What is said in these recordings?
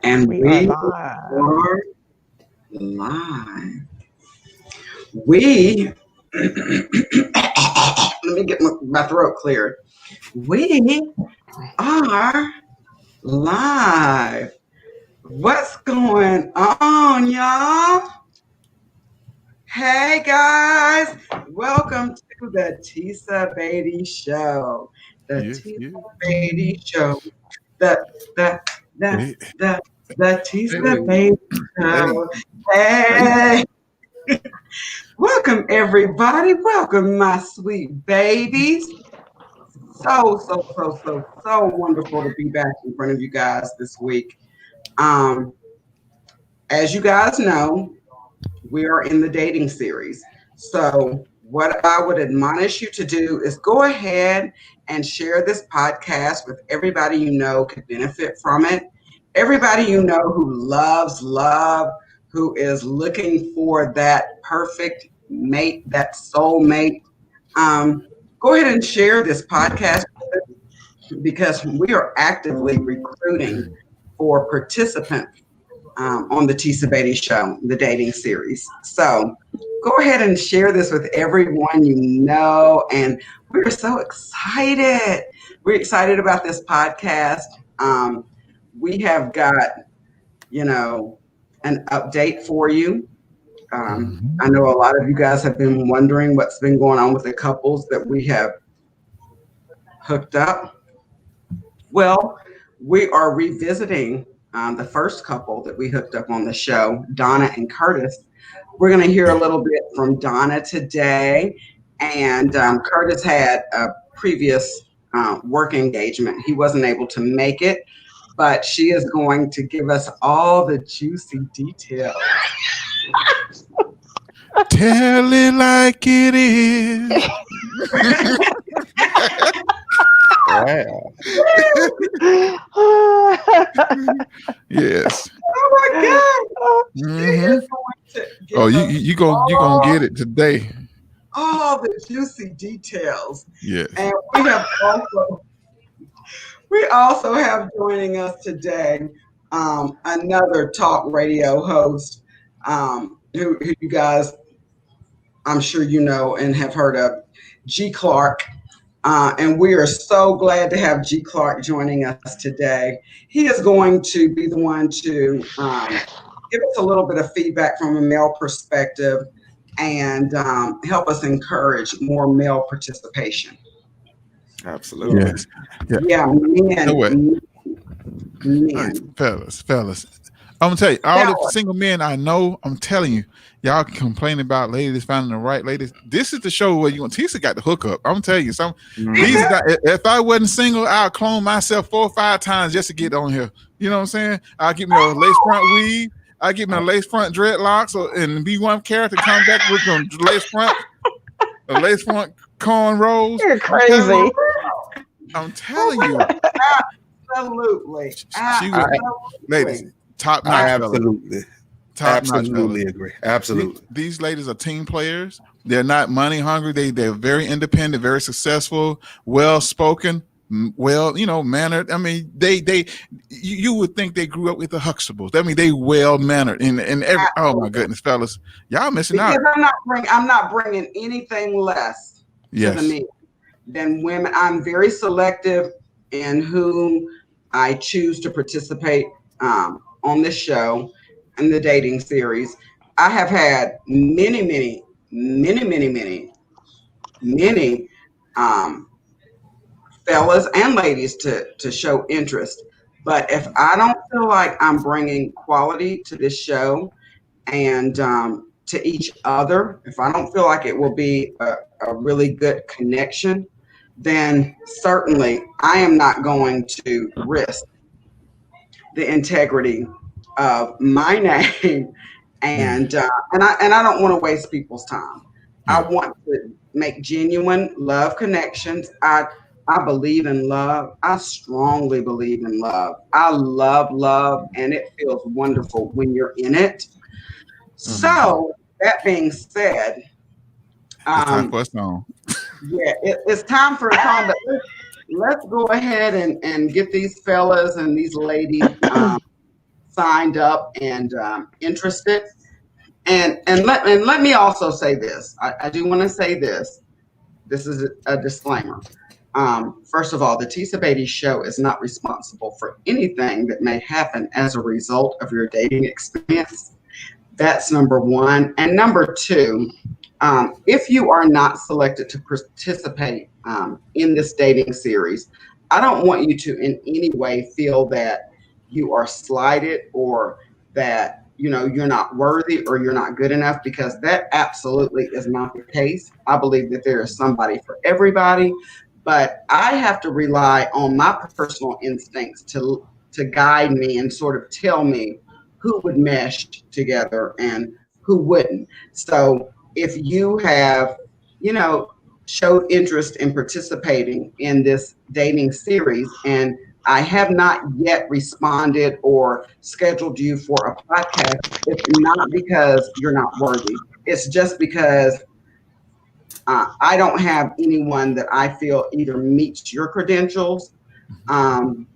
And We are we live. are live. We, let me get my throat cleared. We are live. What's going on, y'all? Hey, guys. Welcome to the Tisa Batey Show. The Yes, Tisa yes. Batey Show. The, the, the, Hey, the, the Tisa hey, Batey hey, Show. hey. Hey. Welcome, everybody. Welcome, my sweet babies. So wonderful to be back in front of you guys this week. Um, as you guys know, we are in the dating series. So, what I would admonish you to do is go ahead and share this podcast with everybody you know could benefit from it. Everybody you know who loves love, who is looking for that perfect mate, that soulmate. Go ahead and share this podcast because we are actively recruiting for participants on the Tisa Batey Show, the dating series. So go ahead and share this with everyone you know. And we're so excited. We're excited about this podcast. We have got, an update for you. Mhm. I know a lot of you guys have been wondering what's been going on with the couples that we have hooked up. Well, we are revisiting the first couple that we hooked up on the show, Donna and Curtis. We're going to hear a little bit from Donna today. And Curtis had a previous work engagement. He wasn't able to make it, but she is going to give us all the juicy details. Tell it like it is. Wow. Yes. Oh my God. She Hmm. is going to give Oh, us you gonna get it today. all the juicy details. Yes. And we also have joining us today another talk radio host who you guys, I'm sure you know and have heard of, G. Clark. And we are so glad to have G. Clark joining us today. He is going to be the one to give us a little bit of feedback from a male perspective and help us encourage more male participation. Absolutely. Yes. Yeah. Yeah, You know what? men. Fellas. I'm gonna tell you, all the Fellas. single men I know, I'm telling you, y'all complain about ladies finding the right ladies. This is the show where you want Tisa got the hookup. I'm telling you, these Mhm. guys, if I wasn't single, I'd clone myself 4 or 5 times just to get on here. You know what I'm saying? I'll get me a lace front weave, I get me a lace front dreadlocks, and be one character come back with some lace front cornrows. You're crazy. I'm telling you, Absolutely. she would, ladies, top notch, fellas. Absolutely. Top notch, Absolutely fellas. agree. Absolutely. These ladies are team players. They're not money hungry. They're very independent, very successful, well spoken, well, mannered. I mean, you would think they grew up with the Huxtables. I mean, they well mannered and every. Oh my goodness, fellas, y'all missing Because out. I'm not bringing anything less to the Yes. men than women. I'm very selective in whom I choose to participate on this show and the dating series. I have had many um, fellas and ladies to show interest. But if I don't feel like I'm bringing quality to this show and to each other, if I don't feel like it will be a really good connection, then certainly I am not going to risk the integrity of my name, and I don't want to waste people's time. I Yeah. want to make genuine love connections. I believe in love. I strongly believe in love. I love love, and it feels wonderful when you're in it. So that being said, It's time um, for a song. yeah, it's time for a song. But let's go ahead and get these fellas and these ladies signed up and interested. And let me also say this. I do want to say this. This is a disclaimer. First of all, the Tisa Batey Show is not responsible for anything that may happen as a result of your dating experience. That's number one. And number two, if you are not selected to participate in this dating series, I don't want you to in any way feel that you are slighted or that you're not worthy or you're not good enough, because that absolutely is not the case. I believe that there is somebody for everybody, but I have to rely on my personal instincts to guide me and sort of tell me who would mesh together and who wouldn't. So if you have, showed interest in participating in this dating series and I have not yet responded or scheduled you for a podcast, it's not because you're not worthy. It's just because I don't have anyone that I feel either meets your credentials and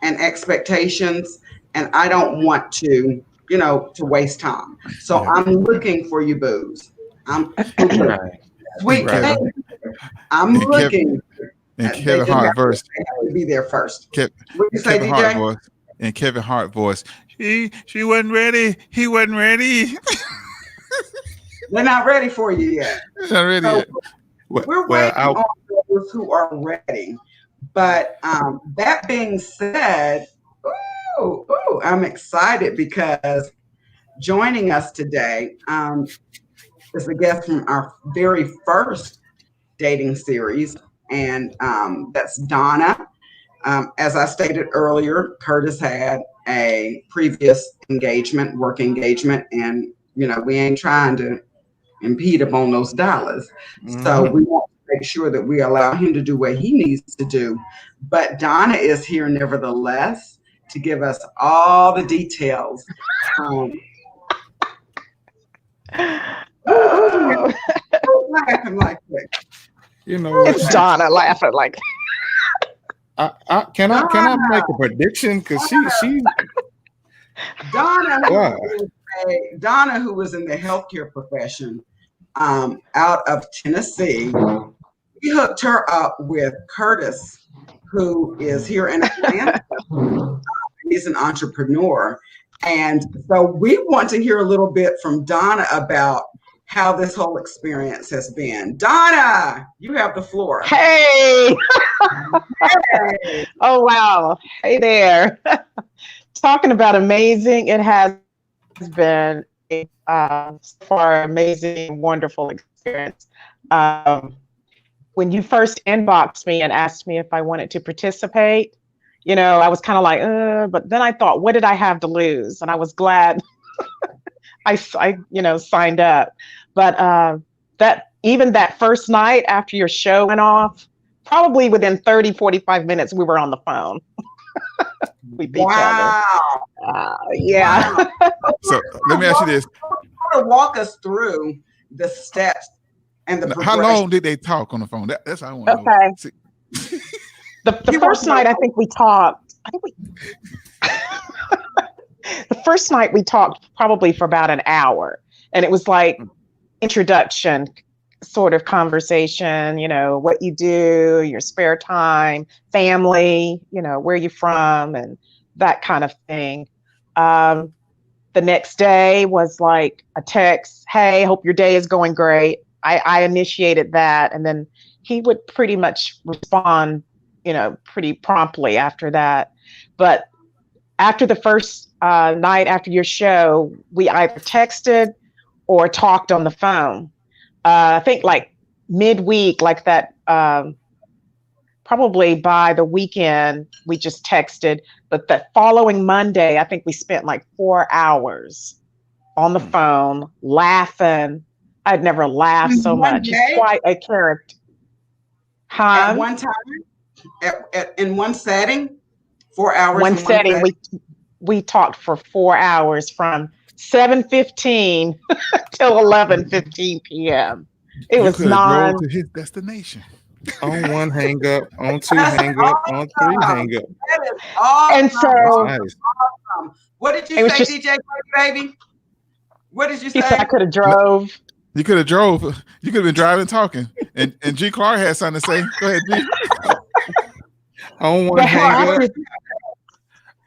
expectations, and I don't want to waste time. So I'm looking for you, boos. I'm sweet. Right. I'm looking. And Kevin Hart verse. To be there first. What you say, Kevin Hart voice. And Kevin Hart voice. She wasn't ready. He wasn't ready. They're not ready for you yet. Not ready yet. We're waiting on those who are ready. But that being said, I'm excited because joining us today is a guest from our very first dating series, and that's Donna. As I stated earlier, Curtis had a previous work engagement, and we ain't trying to impede upon those dollars. Mm-hmm. So we want to make sure that we allow him to do what he needs to do. But Donna is here nevertheless to give us all the details. Laughing like that? It's Donna laughing like that. Can I make a prediction? Because she Donna, Donna, who was in the healthcare profession out of Tennessee, we hooked her up with Curtis, who is here in Atlanta. He's an entrepreneur. And so we want to hear a little bit from Donna about how this whole experience has been. Donna, you have the floor. Hey! Hey. Oh, wow. Hey there. Talking about amazing. It has been a so far amazing, wonderful experience. When you first inboxed me and asked me if I wanted to participate, I was kind of like, but then I thought, what did I have to lose? And I was glad I signed up. But that first night after your show went off, probably within 30, 45 minutes, we were on the phone. With each other. Yeah. Wow. So let me ask you this. Walk us through the steps and the how long did they talk on the phone? That's how I want to know. Okay. The first night I think we talked. The first night we talked probably for about an hour, and it was like introduction sort of conversation, what you do, your spare time, family, where you're from, and that kind of thing. The next day was like a text, hey, hope your day is going great. I initiated that, and then he would pretty much respond, pretty promptly after that. But after the first night after your show, we either texted or talked on the phone. I think like midweek, like that, probably by the weekend, we just texted. But the following Monday, I think we spent like 4 hours on the phone laughing. I'd never laughed so much. It's quite a character. At one time? In one setting? 4 hours? One setting. We talked for 4 hours from 7:15 till 11:15 p.m. It was drove to his destination. On one hang up, on two hang up, on three hang up. That is awesome. And so, nice. What did you It was say, just- DJ Baby? What did you He say? said I could have drove. You could have drove. You could have been driving, talking, and G. Clark had something to say. Go ahead, G. On one But hang up, after-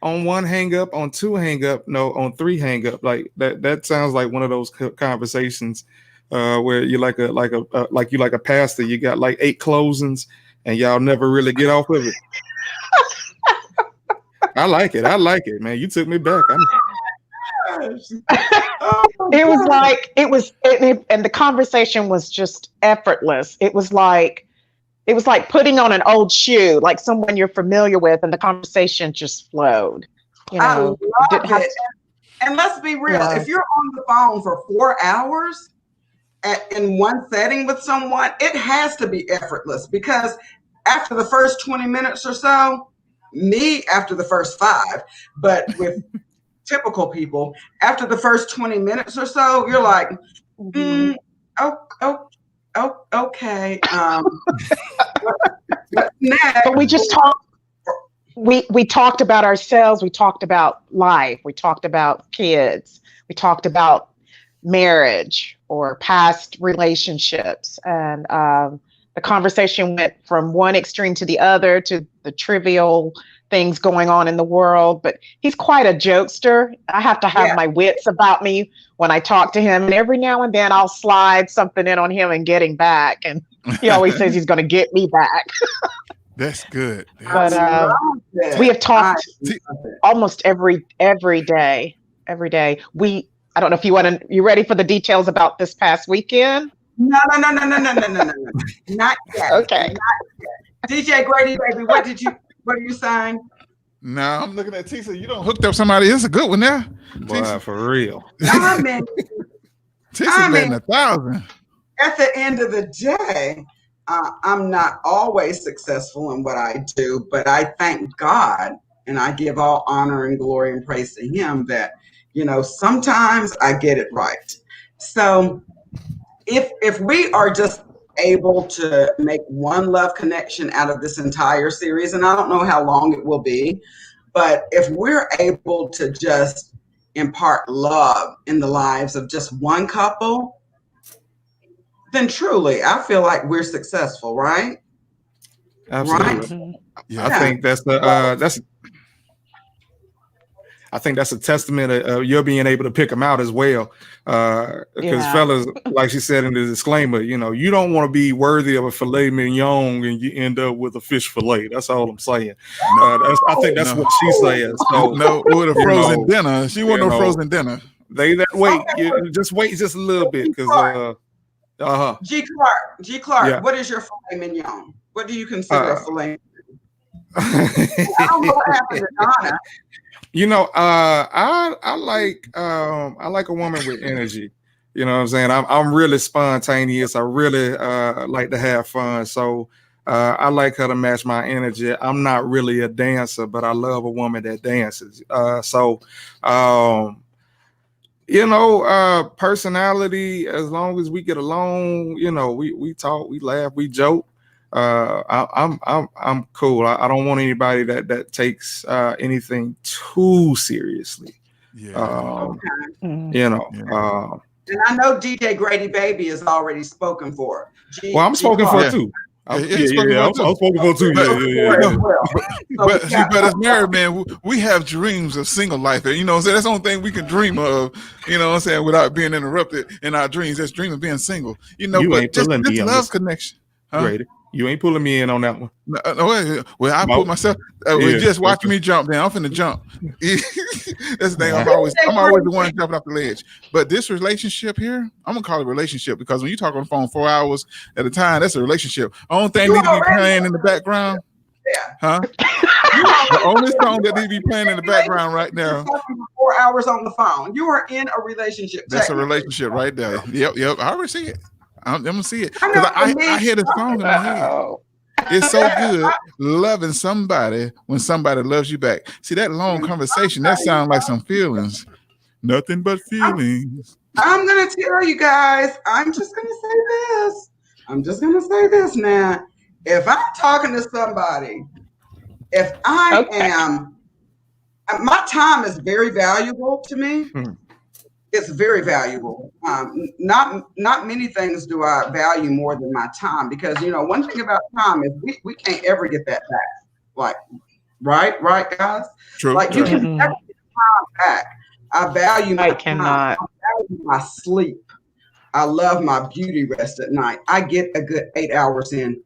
on one hang up, on two hang up, no, on three hang up. Like that sounds like one of those conversations where you're like a pastor. You got like 8 closings, and y'all never really get off of it. I like it, man. You took me back. It was like and the conversation was just effortless. It was like putting on an old shoe, like someone you're familiar with, and the conversation just flowed. You I know, love didn't have it. And let's be real. Yeah. If you're on the phone for 4 hours in one setting with someone, it has to be effortless, because after the first 20 minutes or so, me after the first 5, but with typical people, after the first 20 minutes or so, you're like, okay. What's next? But we just talked. We talked about ourselves. We talked about life. We talked about kids. We talked about marriage or past relationships, and the conversation went from one extreme to the other, to the trivial things going on in the world. But he's quite a jokester. I have to have my wits about me when I talk to him, and every now and then I'll slide something in on him and get him back, and he always says he's going to get me back. That's good. But we have talked almost every day. I don't know if you ready for the details about this past weekend? No. Not yet. Okay. Not yet. DJ Grady, baby, what are you saying? No, I'm looking at Tisa. You don't hooked up somebody. It's a good one there. Boy, for real. I mean, Tisa's betting 1,000. At the end of the day, I'm not always successful in what I do, but I thank God and I give all honor and glory and praise to Him that, sometimes I get it right. So if we are just able to make one love connection out of this entire series, and I don't know how long it will be, but if we're able to just impart love in the lives of just one couple, then truly, I feel like we're successful, right? Absolutely. Right? Yeah. I think that's a testament of your being able to pick them out as well. Because fellas, like she said in the disclaimer, you don't want to be worthy of a filet mignon and you end up with a fish fillet. That's all I'm saying. I think that's what she says. So, no, with a frozen dinner. She want no frozen dinner. Wait. Just wait just a little bit, because G. Clark, What is your filet mignon? What do you consider a filet mignon? I don't know what happened to Donna. I like a woman with energy. You know what I'm saying? I'm really spontaneous. I really like to have fun. So I like her to match my energy. I'm not really a dancer, but I love a woman that dances. Personality, as long as we get along, we talk, we laugh, we joke. I'm cool. I don't want anybody that takes anything too seriously. And I know DJ Grady Baby is already spoken for. I'm spoken for too. I'm spoken for too. But as married men, we have dreams of single life. So that's the only thing we can dream of. Without being interrupted in our dreams. That's dream of being single. But just love connection. Grady. You ain't pulling me in on that one. No, well, I put myself. Just watching me jump down. I'm finna jump. That's the thing. I'm always the one jumping off the ledge. But this relationship here, I'm gonna call it a relationship, because when you talk on the phone 4 hours at a time, that's a relationship. Only thing need to be playing in the background. Yeah. Huh? The only song that need to be playing in the background right now. 4 hours on the phone. You are in a relationship. That's a relationship right there. Yep. I already see it. I'm gonna see it, because I hear the song in my head. It's so good loving somebody when somebody loves you back. See, that long conversation, that sounds like some feelings. Nothing but feelings. I'm gonna tell you guys. I'm just gonna say this now. If I'm talking to somebody, if I am my time is very valuable to me. It's very valuable. Not many things do I value more than my time, because one thing about time is we can't ever get that back. Like, right, guys. True. Like you can never get time back. I value my time. I value my sleep. I love my beauty rest at night. I get a good 8 hours in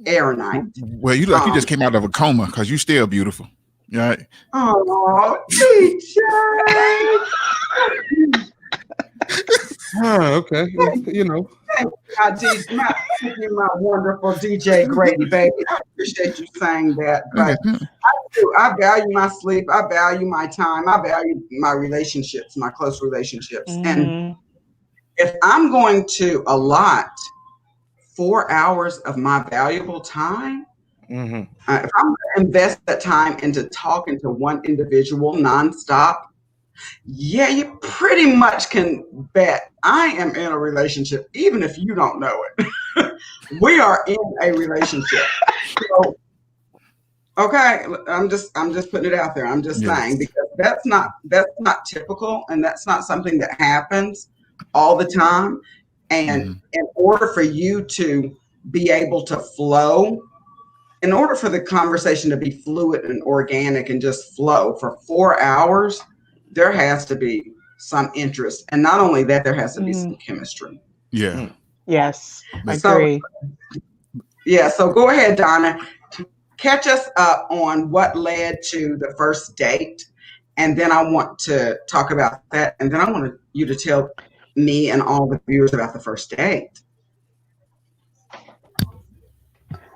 every night. Well, you just came out of a coma, because you still beautiful. Right? Oh, DJ. Okay. My wonderful DJ Grady, baby. I appreciate you saying that. But I value my sleep. I value my time. I value my relationships, my close relationships. And if I'm going to allot 4 hours of my valuable time, if I'm going to invest that time into talking to one individual nonstop, yeah, you pretty much can bet I am in a relationship, even if you don't know it. We are in a relationship. So, okay, I'm just putting it out there. I'm just saying, because that's not typical, and that's not something that happens all the time. And in order for you to be able to flow, in order for the conversation to be fluid and organic and just flow for 4 hours, there has to be some interest. And not only that, there has to be some chemistry. Yeah. Yes, I agree. So go ahead, Donna. Catch us up on what led to the first date. And then I want to talk about that. And then I want you to tell me and all the viewers about the first date.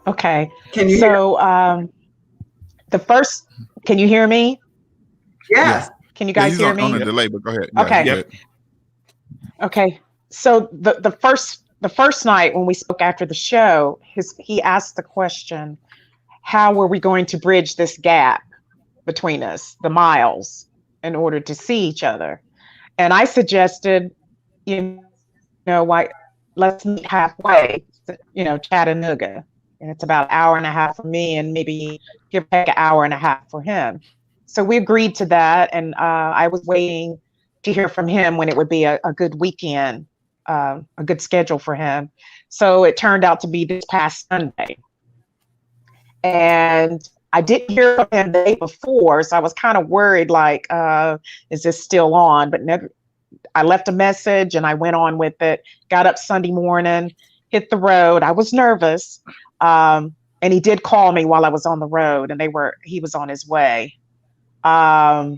Okay. Can you can you hear me? Yes. Can you guys hear me? On a delay, but go ahead. Okay. Okay. So the first night when we spoke after the show, he asked the question, how were we going to bridge this gap between us, the miles, in order to see each other? And I suggested, let's meet halfway, Chattanooga. And it's about an hour and a half for me, and maybe give or take an hour and a half for him. So we agreed to that, and I was waiting to hear from him when it would be a good weekend, a good schedule for him. So it turned out to be this past Sunday. And I didn't hear from him the day before, so I was kind of worried, like, is this still on? But never. I left a message, and I went on with it, got up Sunday morning, hit the road. I was nervous. And he did call me while I was on the road, and he was on his way. Have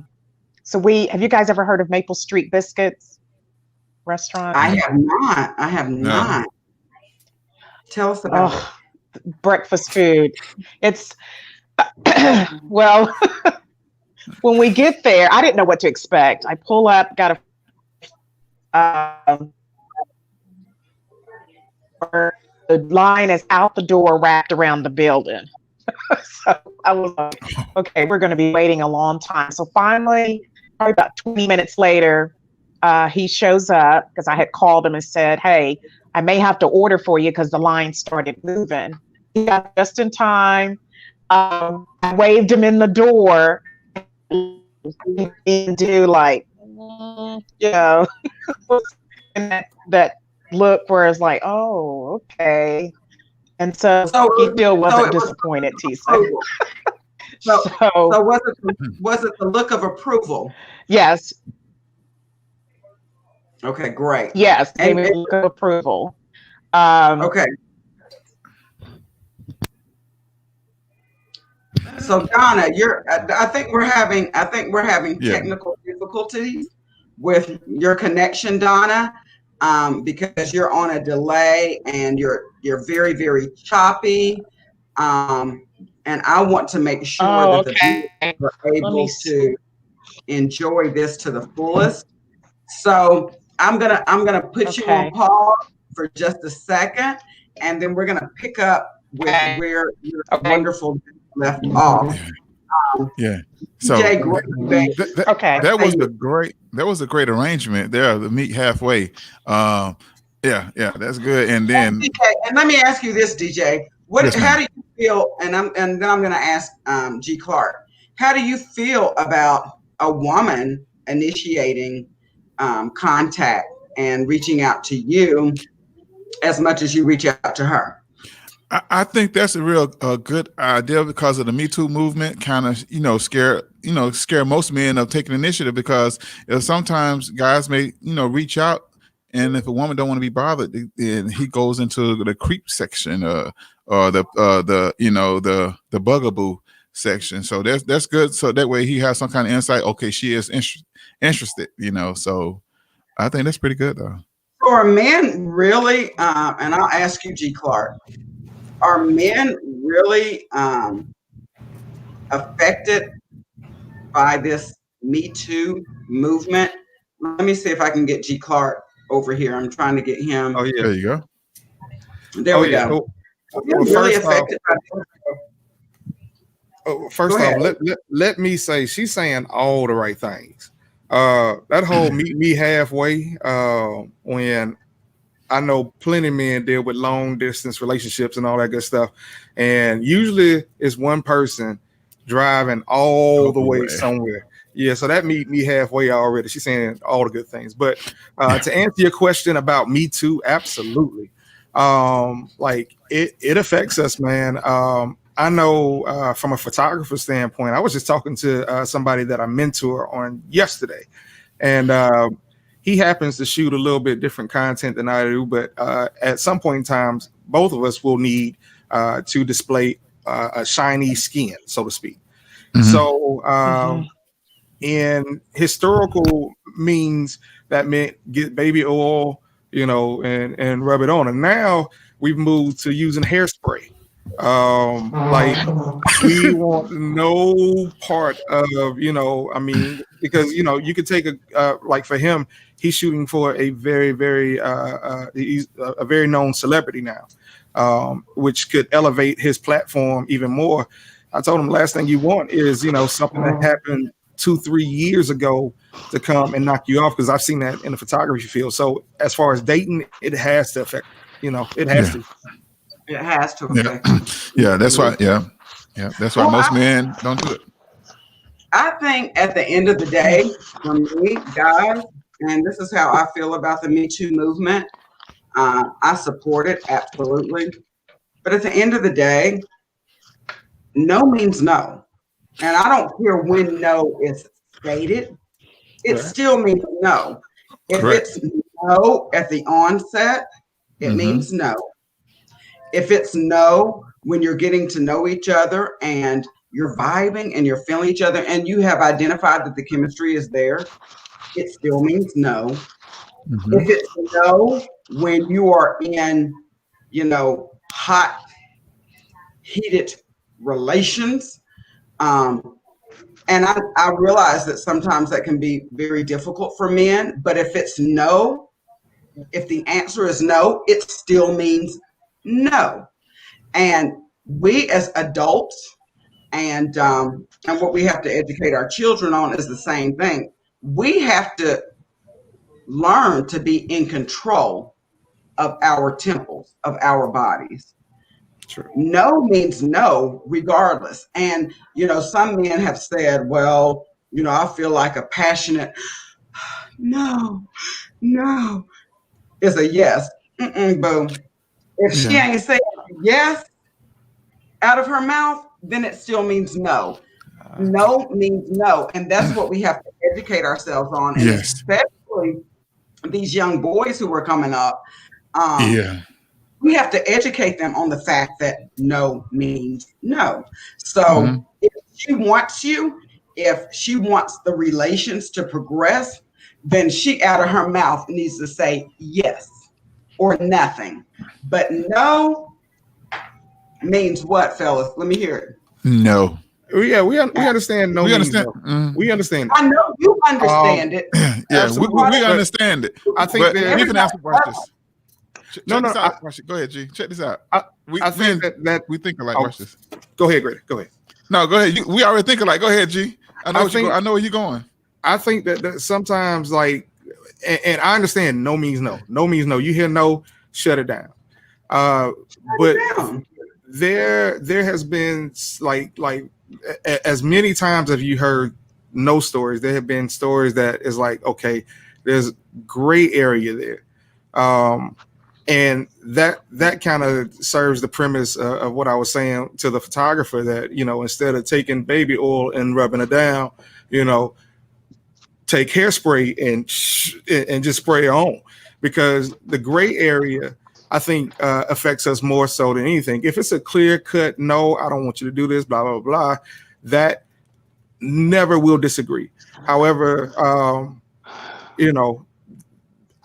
you guys ever heard of Maple Street Biscuits restaurant? I have not. Tell us about it. Breakfast food. It's, well, when we get there, I didn't know what to expect. I pull up, got the line is out the door, wrapped around the building. So I was like, okay, we're going to be waiting a long time. So finally, probably about 20 minutes later, he shows up, because I had called him and said, hey, I may have to order for you because the line started moving. He got just in time. I waved him in the door. He didn't do like, and that look where it's like, oh, okay. And so he still wasn't disappointed, Tisa. So was it the look of approval? Yes. Okay, great. Yes, gave me a look of approval. Okay. So Donna, I think we're having technical difficulties with your connection, Donna. Because you're on a delay and you're very, very choppy. And I want to make sure that the viewers are able to enjoy this to the fullest. So I'm gonna put you on pause for just a second, and then we're gonna pick up with where your wonderful left off. So that was a great arrangement there to meet halfway. That's good. And then DJ, and let me ask you this, DJ. How do you feel? And then I'm going to ask G. Clark. how do you feel about a woman initiating contact and reaching out to you as much as you reach out to her? I think that's a real good idea because of the Me Too movement. Kind of, scare most men of taking initiative, because sometimes guys may, reach out, and if a woman don't want to be bothered, then he goes into the creep section, or the bugaboo section. So that's good. So that way he has some kind of insight. Okay, she is interested. So I think that's pretty good though. So are men really? And I'll ask you, G. Clark. Are men really affected by this Me Too movement? Let me see if I can get G. Clark over here. I'm trying to get him. Oh yeah, there you go. There we go. Really affected by this? First off, let me say she's saying all the right things. That whole meet me halfway, when I know plenty of men deal with long distance relationships and all that good stuff. And usually it's one person driving all the way somewhere. Yeah, so that meet me halfway already. She's saying all the good things. But to answer your question about Me Too, absolutely. Like it affects us, man. I know from a photographer standpoint, I was just talking to somebody that I mentor on yesterday. And he happens to shoot a little bit different content than I do, but at some point in time, both of us will need to display a shiny skin, so to speak. Mm-hmm. So in historical means, that meant get baby oil, and rub it on. And now we've moved to using hairspray. Like we want no part of, because you could take like for him, he's shooting for a very, very he's a very known celebrity now, which could elevate his platform even more. I told him last thing you want is something that happened 2-3 years ago to come and knock you off, because I've seen that in the photography field. So as far as dating, it has to affect, it has to. It has to affect. Yeah, that's why. Yeah, that's why most men don't do it. I think at the end of the day, for me, guys, and this is how I feel about the Me Too movement. I support it absolutely, but at the end of the day, no means no, and I don't care when no is stated. It still means no. If it's no at the onset, it means no. If it's no when you're getting to know each other and you're vibing and you're feeling each other and you have identified that the chemistry is there, it still means no. If it's no when you are in, hot, heated relations, and I realize that sometimes that can be very difficult for men, but if it's no, if the answer is no, it still means no. And we as adults, and what we have to educate our children on is the same thing. We have to learn to be in control of our temples, of our bodies. True. No means no, regardless. And some men have said, well, I feel like a passionate no is a yes. Boom. If she ain't saying yes out of her mouth, then it still means no. No means no. And that's what we have to educate ourselves on. And especially these young boys who are coming up. We have to educate them on the fact that no means no. So if she wants you, if she wants the relations to progress, then she out of her mouth needs to say yes or nothing. But no means what, fellas? Let me hear it. No. Yeah, we understand. No, we understand. No. We understand. I know you understand it. Yeah, we understand it. I think you can ask questions. No. Go ahead, G. Check this out. I think that we think alike. Watch this. Go ahead, Grady. Go ahead. No, go ahead. We already think alike. Go ahead, G. I know where you're going. I think that sometimes, like, and I understand no means no. No means no. You hear no, shut it down. But there has been like as many times have you heard no stories, there have been stories that is like, okay, there's gray area there. And that kind of serves the premise of what I was saying to the photographer, that, you know, instead of taking baby oil and rubbing it down, you know, take hairspray and just spray it on, because the gray area, I think, affects us more so than anything. If it's a clear cut, no, I don't want you to do this, blah, blah, blah, that never will disagree. However, you know,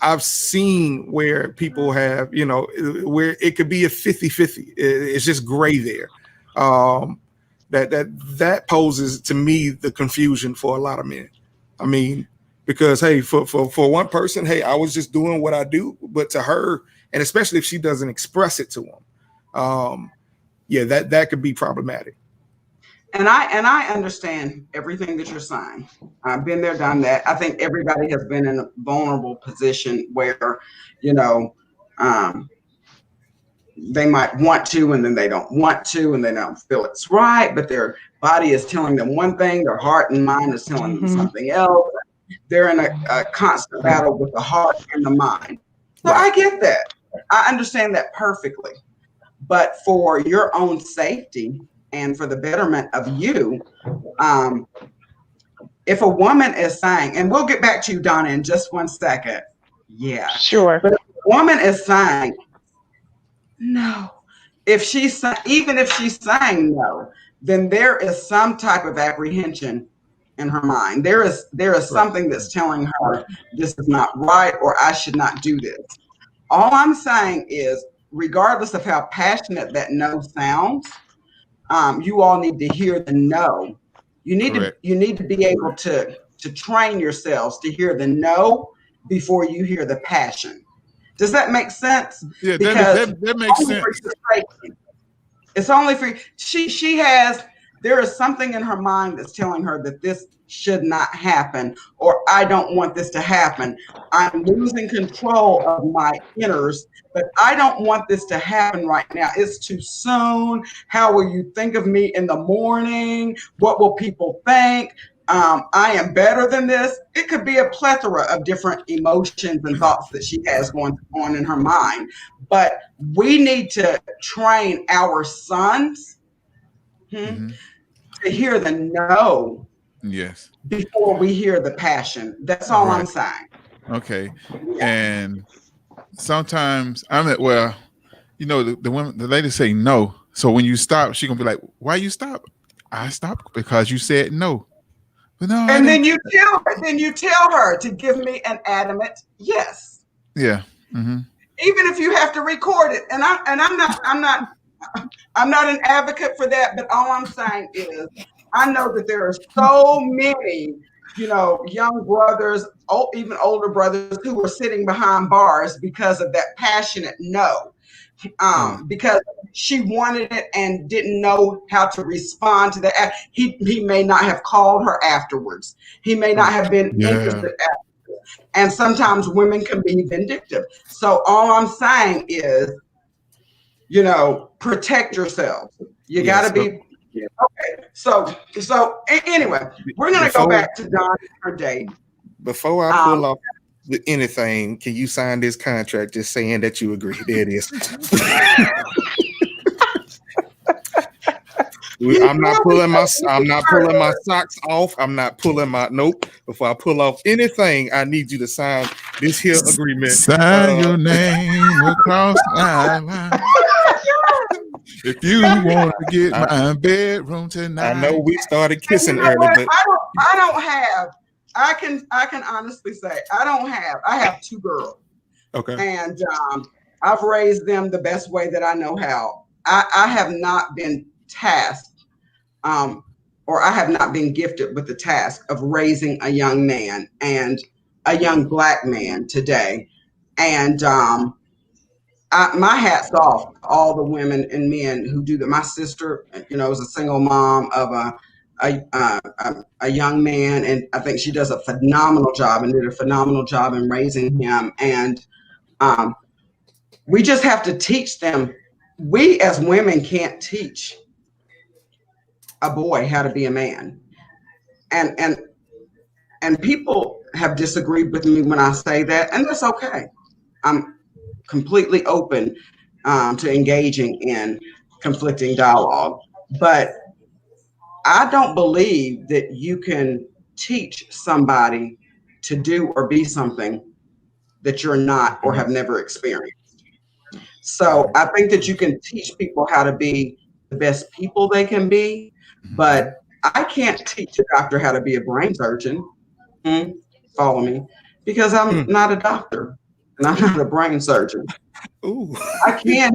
I've seen where people have, you know, where it could be a 50-50. It's just gray there. That poses to me the confusion for a lot of men. I mean, because, hey, for one person, hey, I was just doing what I do, but to her, and especially if she doesn't express it to him, yeah, that could be problematic. And I understand everything that you're saying. I've been there, done that. I think everybody has been in a vulnerable position where, you know, they might want to, and then they don't want to, and they don't feel it's right, but their body is telling them one thing, their heart and mind is telling them something else. They're in a constant battle with the heart and the mind. So I get that. I understand that perfectly. But for your own safety and for the betterment of you, if a woman is saying, and we'll get back to you, Donna, in just 1 second. Yeah. Sure. But if a woman is saying, no, even if she's saying no, then there is some type of apprehension in her mind. There is something that's telling her this is not right, or I should not do this. All I'm saying is, regardless of how passionate that no sounds, you all need to hear the no. You need to be able to train yourselves to hear the no before you hear the passion. Does that make sense? Yeah, because that makes sense. It's only for there is something in her mind that's telling her that this should not happen, or I don't want this to happen. I'm losing control of my inners, but I don't want this to happen right now. It's too soon. How will you think of me in the morning? What will people think? I am better than this. It could be a plethora of different emotions and thoughts that she has going on in her mind. But we need to train our sons to hear the no before we hear the passion. That's all I'm saying. Okay. And sometimes you know, the ladies say no. So when you stop, she gonna be like, why you stop? I stopped because you said no. But no, and then you tell her to give me an adamant yes. Yeah. Even if you have to record it. And I'm not an advocate for that, but all I'm saying is I know that there are so many, you know, young brothers, even older brothers, who are sitting behind bars because of that passionate no. Because she wanted it and didn't know how to respond to that. He may not have called her afterwards. He may not have been interested afterwards. And sometimes women can be vindictive. So all I'm saying is, you know, protect yourself. You got to be okay. So anyway, we're gonna go back to Dawn and her date. Before I pull off with anything, can you sign this contract just saying that you agree? There it is. I'm not pulling my socks off. I'm not pulling my nope. Before I pull off anything, I need you to sign this here agreement. Sign your name across my line. If you want to get my bedroom tonight. I know we started kissing early, but I can honestly say I have 2 girls. Okay. And I've raised them the best way that I know how. I have not been tasked or I have not been gifted with the task of raising a young man and a young Black man today. And my hat's off to all the women and men who do that. My sister, you know, is a single mom of a young man, and I think she does a phenomenal job and did a phenomenal job in raising him. And we just have to teach them. We as women can't teach a boy how to be a man. And people have disagreed with me when I say that, and that's okay. I'm completely open to engaging in conflicting dialogue, but I don't believe that you can teach somebody to do or be something that you're not or have never experienced. So I think that you can teach people how to be the best people they can be, but I can't teach a doctor how to be a brain surgeon. Follow me? Because I'm not a doctor and I'm not a brain surgeon. Ooh. I can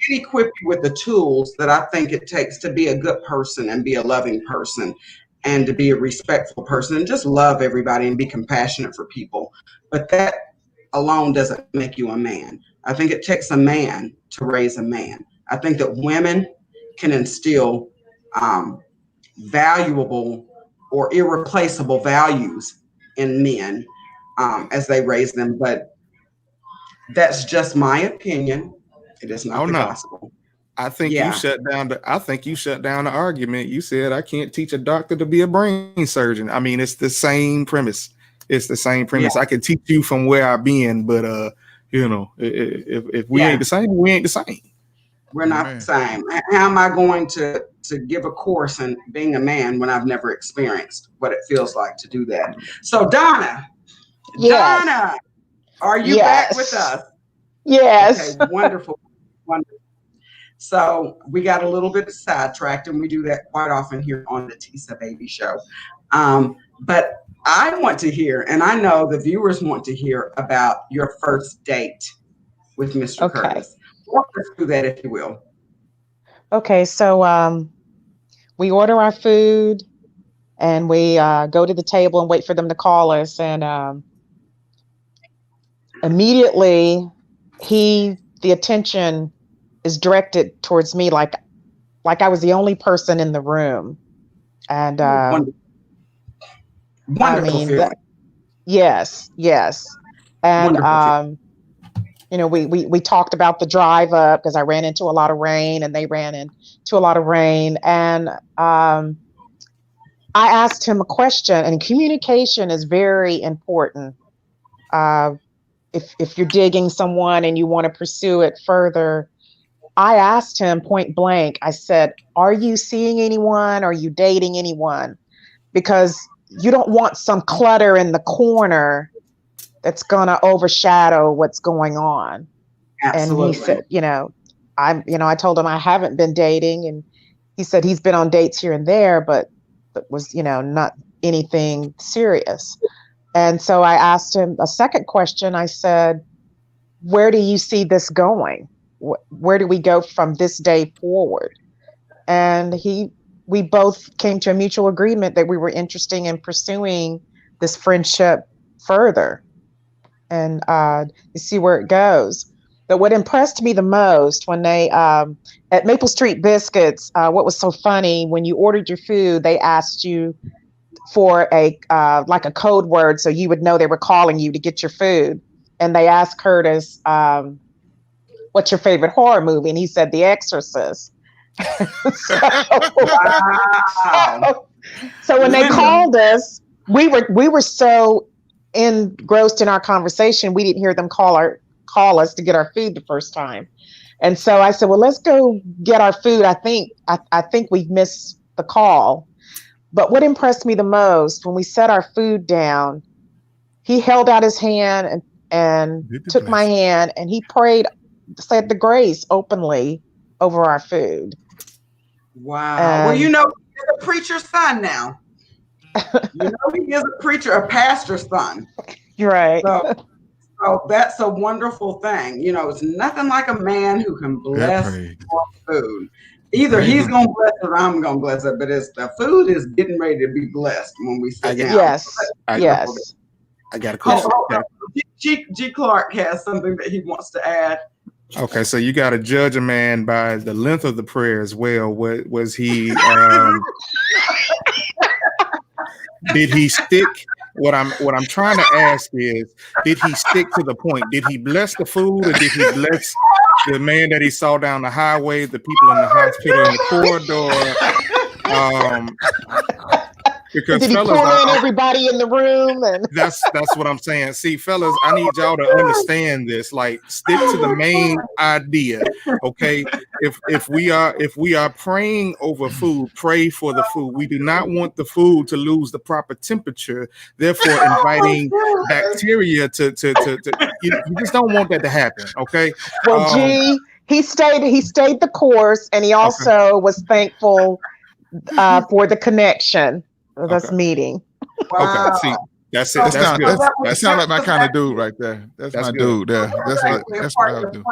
equip you with the tools that I think it takes to be a good person and be a loving person and to be a respectful person and just love everybody and be compassionate for people. But that alone doesn't make you a man. I think it takes a man to raise a man. I think that women can instill valuable or irreplaceable values in men as they raise them. But that's just my opinion. It is not the gospel. I think you shut down the argument. You said I can't teach a doctor to be a brain surgeon. I mean, it's the same premise. It's the same premise. I can teach you from where I've been, but if we ain't the same, we ain't the same. We're not the same. How am I going to give a course in being a man when I've never experienced what it feels like to do that? So Donna, are you back with us? Yes. Okay, wonderful. So we got a little bit sidetracked, and we do that quite often here on the Tisa Batey Show. But I want to hear, and I know the viewers want to hear about your first date with Mr. Curtis. Walk us through that, if you will. Okay, so we order our food, and we go to the table and wait for them to call us. And immediately, the attention is directed towards me, like I was the only person in the room. And wonderful feeling. Yes. And we talked about the drive up because I ran into a lot of rain and they ran into a lot of rain. And I asked him a question, and communication is very important. If you're digging someone and you want to pursue it further, I asked him point blank, I said, are you seeing anyone? Are you dating anyone? Because you don't want some clutter in the corner that's going to overshadow what's going on. Absolutely. And he said, I told him I haven't been dating. And he said he's been on dates here and there, but was, not anything serious. And so I asked him a second question. I said, where do you see this going? Where do we go from this day forward? And we both came to a mutual agreement that we were interested in pursuing this friendship further and see where it goes. But what impressed me the most when they, at Maple Street Biscuits, what was so funny, when you ordered your food, they asked you for a code word so you would know they were calling you to get your food. And they asked Curtis, what's your favorite horror movie? And he said, The Exorcist. So when they called us, we were so engrossed in our conversation, we didn't hear them call us to get our food the first time. And so I said, well, let's go get our food. I think we've missed the call. But what impressed me the most, when we set our food down, he held out his hand and took my hand, and he said the grace openly over our food. Wow. Well, he's a preacher's son now. He is a preacher, a pastor's son. You're right. So that's a wonderful thing. It's nothing like a man who can bless food. Either he's going to bless it or I'm going to bless it, but the food is getting ready to be blessed when we sit down. Yes. I got a question. G. Clark has something that he wants to add. Okay, so you got to judge a man by the length of the prayer as well. What was he? Did he stick? What I'm trying to ask is, did he stick to the point? Did he bless the food, or did he bless the man that he saw down the highway, the people in the hospital, in the corridor? Because did he fellas, pull in everybody in the room? And that's what I'm saying. See, fellas, I need y'all to understand this. Like, stick to the main idea, okay? If we are praying over food, pray for the food. We do not want the food to lose the proper temperature, therefore inviting bacteria to you just don't want that to happen, okay? well, he stayed the course, and he also was thankful for the connection of this meeting. Wow. Okay, see, that's it. That's good. That sounds like my kind of dude right there. That's my good. dude there. That's what I would do.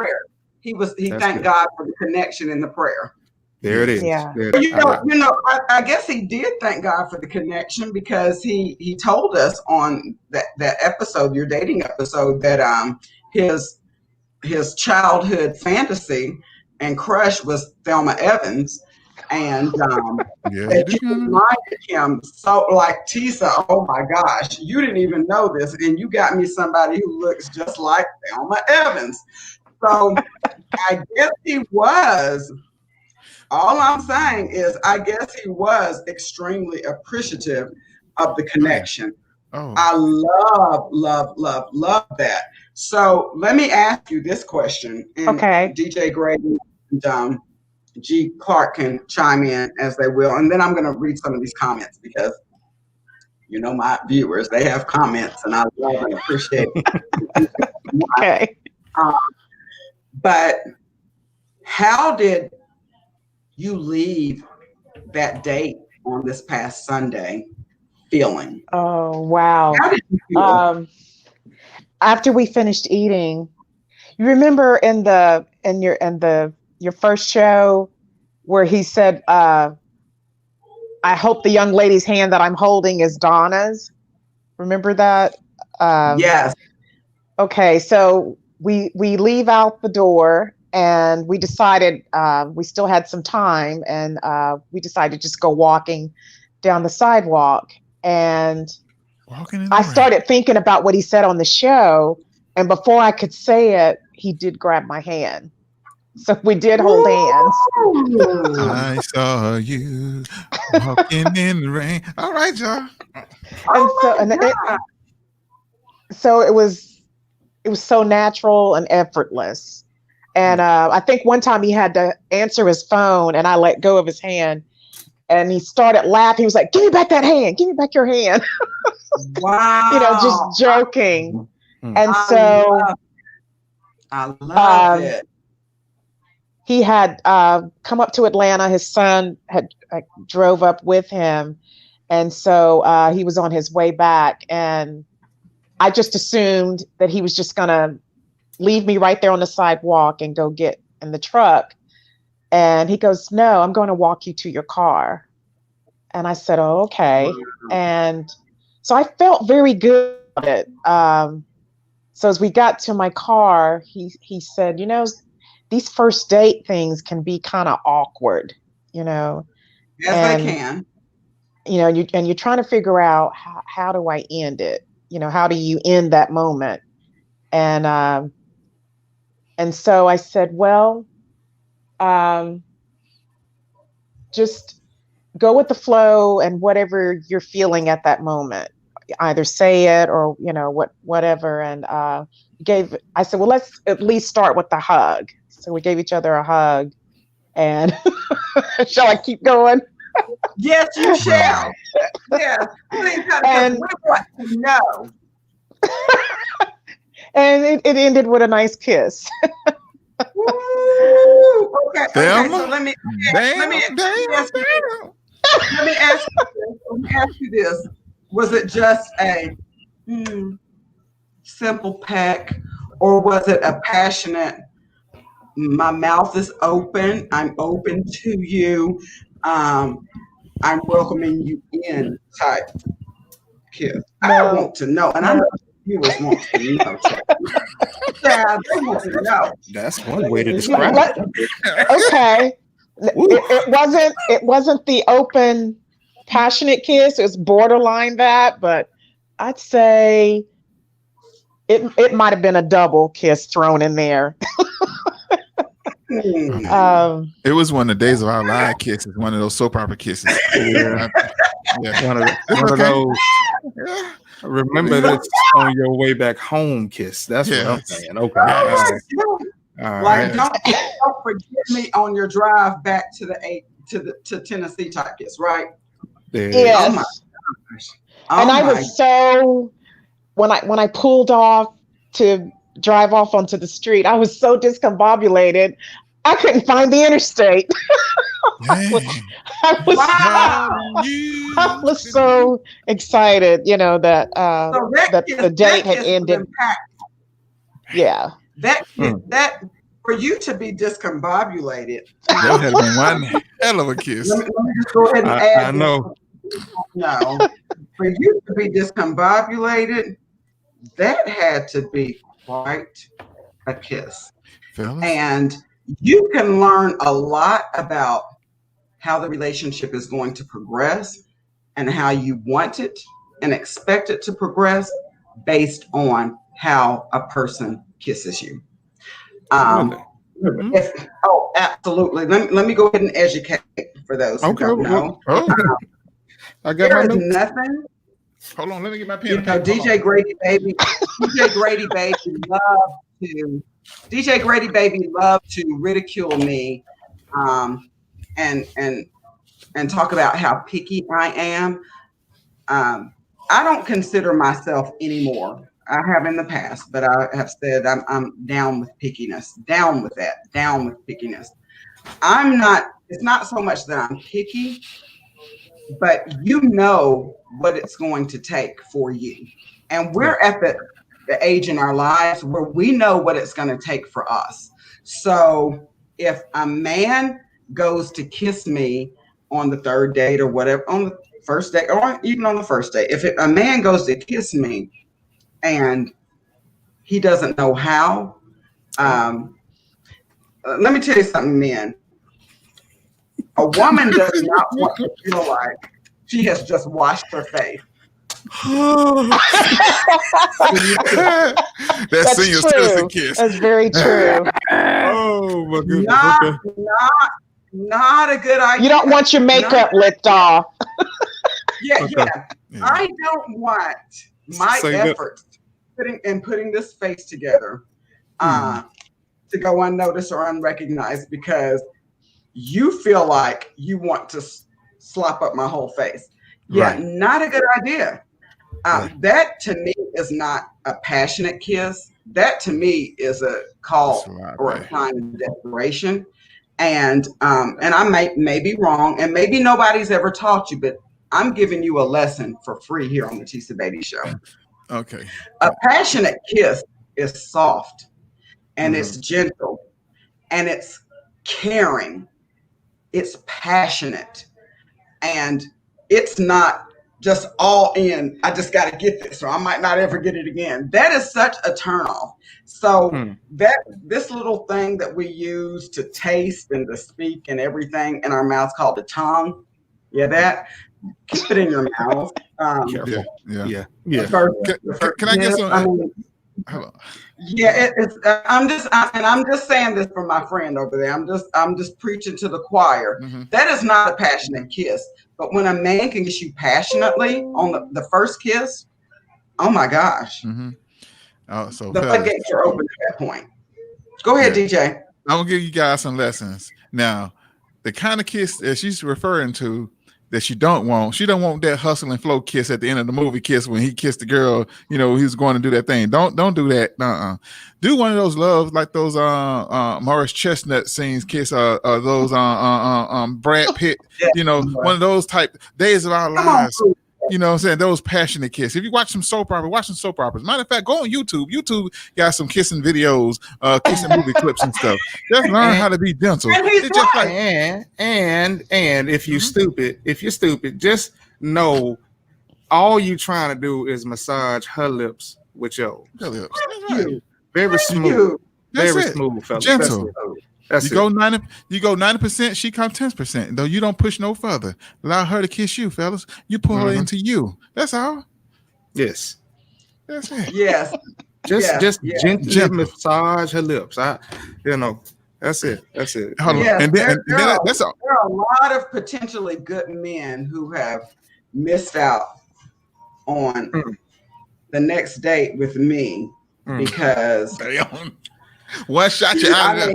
He thanked God for the connection in the prayer. There it is. Yeah. I guess he did thank God for the connection, because he told us on that episode, your dating episode, that his childhood fantasy and crush was Thelma Evans. And that you reminded him, so like, Tisa, oh my gosh, you didn't even know this, and you got me somebody who looks just like Thelma Evans. So I guess he was, all I'm saying is, I guess he was extremely appreciative of the connection. Oh. I love that. So let me ask you this question. And DJ Grady and G. Clark can chime in as they will. And then I'm going to read some of these comments, because, my viewers, they have comments, and I love and appreciate it. Okay. But how did you leave that date on this past Sunday feeling? Oh, wow. How did you feel? After we finished eating, you remember in your first show where he said, I hope the young lady's hand that I'm holding is Donna's. Remember that? Yes. Okay, so we leave out the door, and we decided we still had some time, and we decided to just go walking down the sidewalk. And I started thinking about what he said on the show, and before I could say it, he did grab my hand. So we did hold hands. I saw you walking in the rain. All right, y'all. So it was so natural and effortless. And I think one time he had to answer his phone, and I let go of his hand, and he started laughing. He was like, "Give me back that hand. Give me back your hand." Wow. Just joking. And so I love it. He had come up to Atlanta. His son had drove up with him. And so he was on his way back. And I just assumed that he was just going to leave me right there on the sidewalk and go get in the truck. And he goes, "No, I'm going to walk you to your car." And I said, "Oh, okay." And so I felt very good about it. So as we got to my car, he said, "These first date things can be kind of awkward, Yes, they can. And you're trying to figure out how do I end it? How do you end that moment?" And so I said, "Well, just go with the flow and whatever you're feeling at that moment. Either say it or whatever." And I said, "Well, let's at least start with the hug." So we gave each other a hug. And shall I keep going? Yes, you shall. Yeah. And we want to know. And it ended with a nice kiss. Ooh, okay. So let me ask you this. Was it just a simple peck, or was it a passionate, my mouth is open, I'm open to you, I'm welcoming you in type kiss? No. I want to know, and I know viewers want to know. Yeah, they want to know. That's one way to describe it. Okay. It wasn't the open, passionate kiss. It was borderline that, but I'd say it might have been a double kiss thrown in there. It was one of the days of our live kisses, one of those soap opera kisses. Yeah. One of those. Yeah. Remember that's on your way back home kiss. That's what I'm saying. Okay. All right. Don't forget me on your drive back to Tennessee type kiss, right? Yes. Oh my gosh. And I was so when I pulled off to drive off onto the street, I was so discombobulated. I couldn't find the interstate. I was so excited, that the date had ended. Yeah. That for you to be discombobulated. That had been one hell of a kiss. Let me just go ahead and add. I know. No, for you to be discombobulated, that had to be quite a kiss. Fellas? And you can learn a lot about how the relationship is going to progress and how you want it and expect it to progress based on how a person kisses you. Absolutely. Let me go ahead and educate for those who don't know. I got my notes. Nothing. Hold on, let me get my pen. DJ Grady Baby loved to ridicule me, and talk about how picky I am. I don't consider myself anymore. I have in the past, but I have said I'm down with pickiness. Down with that. Down with pickiness. It's not so much that I'm picky, but you know what it's going to take for you. And we're at the age in our lives where we know what it's going to take for us. So if a man goes to kiss me on the third date or whatever, on the first date, or even on the first date, if a man goes to kiss me and he doesn't know how, let me tell you something, men. A woman does not want to feel like she has just washed her face. That's senior citizen kiss. That's very true. Oh my goodness. Not a good idea. You don't want your makeup licked off. Yeah. I don't want my efforts putting this face together to go unnoticed or unrecognized because you feel like you want to slop up my whole face. Yeah, right. Not a good idea. That to me is not a passionate kiss. That to me is a call or a sign of desperation. And I may be wrong, and maybe nobody's ever taught you, but I'm giving you a lesson for free here on the Tisa Batey Show. Okay. A passionate kiss is soft, and it's gentle, and it's caring. It's passionate, and it's not just all in. I just got to get this, or I might not ever get it again. That is such a turnoff. So this little thing that we use to taste and to speak and everything in our mouths called the tongue. Yeah, keep it in your mouth. Careful. Yeah. Can I get some? I'm just saying this for my friend over there. I'm just preaching to the choir. That is not a passionate kiss. But when a man can kiss you passionately on the first kiss, oh my gosh. So the floodgates are open at that point. Go ahead, DJ. I'm gonna give you guys some lessons. Now, the kind of kiss that she's referring to that she don't want that hustle and flow kiss at the end of the movie kiss when he kissed the girl, he was going to do that thing. Don't do that. Do one of those loves like those Morris Chestnut scenes kiss those Brad Pitt, one of those type Days of Our Lives. You know what I'm saying? Those passionate kiss. If you watch some soap opera, watch some soap operas. Matter of fact, go on YouTube. YouTube got some kissing videos, kissing movie clips and stuff. Just learn how to be gentle. And if you're stupid, just know all you trying to do is massage her lips with yours. Her lips. Right. Very smooth. Very smooth, fella. Gentle. You go 90%, she come 10%. Though you don't push no further. Allow her to kiss you, fellas. You pull her into you. That's all. Yes. That's it. Yes. Just gently massage her lips. That's it. Hold on. Yes, And then that's all. there are a lot of potentially good men who have missed out on the next date with me because one shot you out of there.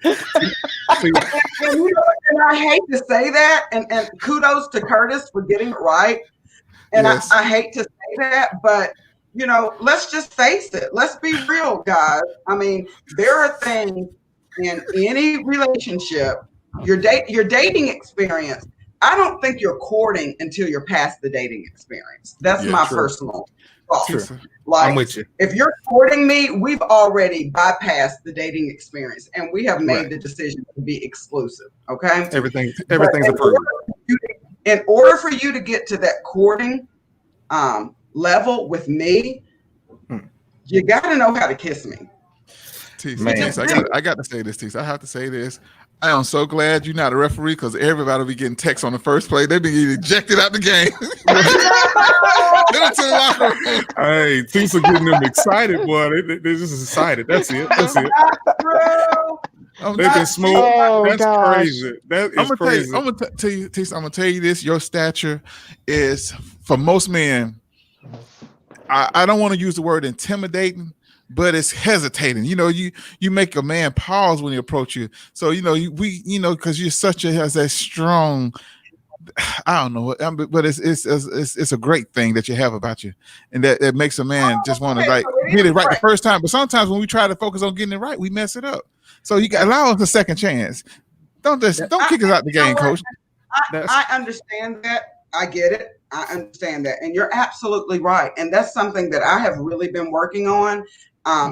And I hate to say that, and kudos to Curtis for getting it right. And Yes. I hate to say that, but let's just face it. Let's be real, guys. I mean, there are things in any relationship, your dating experience. I don't think you're courting until you're past the dating experience. That's my personal thought. True. Like, I'm with you. If you're courting me, we've already bypassed the dating experience, and we have made the decision to be exclusive. Okay, everything's approved. In order for you to get to that courting level with me, you got to know how to kiss me. Tisa, I got to say this, Tisa. I have to say this. I am so glad you're not a referee because everybody will be getting texts on the first play. They'll be getting ejected out the game. Hey, Tisa getting them excited, boy. They're just excited. That's it. They've been smooth. That's crazy. That is crazy. I'm gonna tell you, Tisa. I'm gonna tell you this. Your stature is, for most men, I don't want to use the word intimidating, but it's hesitating. You make a man pause when he approach you. So because you're has that strong. I don't know, but it's a great thing that you have about you, and that makes a man just want to get it right the first time. But sometimes when we try to focus on getting it right, we mess it up. So you got allow us a second chance. Don't kick us out the game, Coach. I understand that. I get it. I understand that, and you're absolutely right. And that's something that I have really been working on,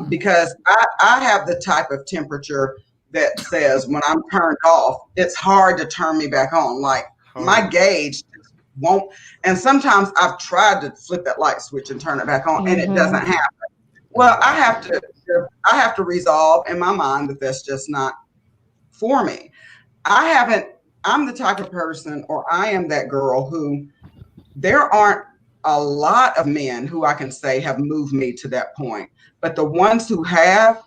because I have the type of temperature that says when I'm turned off, it's hard to turn me back on. Like my gauge just won't. And sometimes I've tried to flip that light switch and turn it back on, and it doesn't happen. Well, I have to resolve in my mind that that's just not for me. I'm the type of person, or I am that girl who, there aren't a lot of men who I can say have moved me to that point, but the ones who have,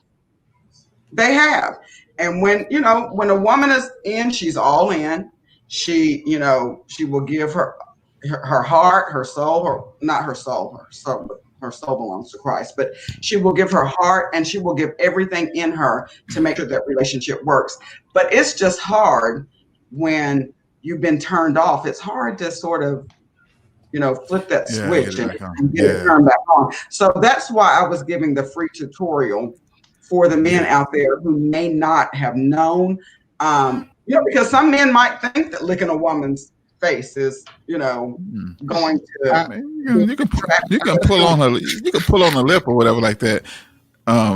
they have. And when a woman is in, she's all in. She will give her heart, her soul, her soul belongs to Christ, but she will give her heart, and she will give everything in her to make sure that relationship works. But it's just hard when you've been turned off. It's hard to sort of, flip that switch and get it turned back on. So that's why I was giving the free tutorial for the men out there who may not have known, because some men might think that licking a woman's face is, going to. You can pull on the lip or whatever like that.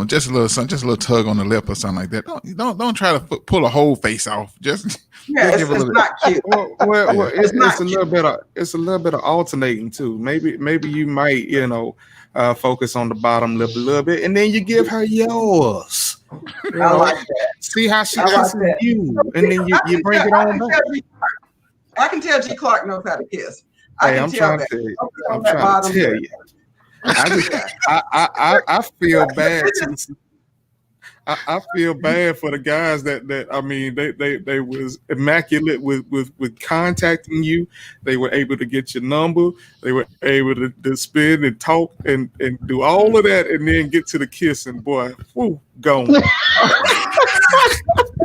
Just a little tug on the lip or something like that. Don't try to pull a whole face off. It's not cute. Well, it's a little bit of alternating too. Maybe you might focus on the bottom lip a little bit, and then you give her yours. I like that. See how she kisses you, and then you bring it on back. I can tell G. Clark knows how to kiss. I'm trying to tell you. I feel bad. I feel bad for the guys that I mean they was immaculate with contacting you. They were able to get your number. They were able to spin and talk and do all of that, and then get to the kiss, and boy, gone.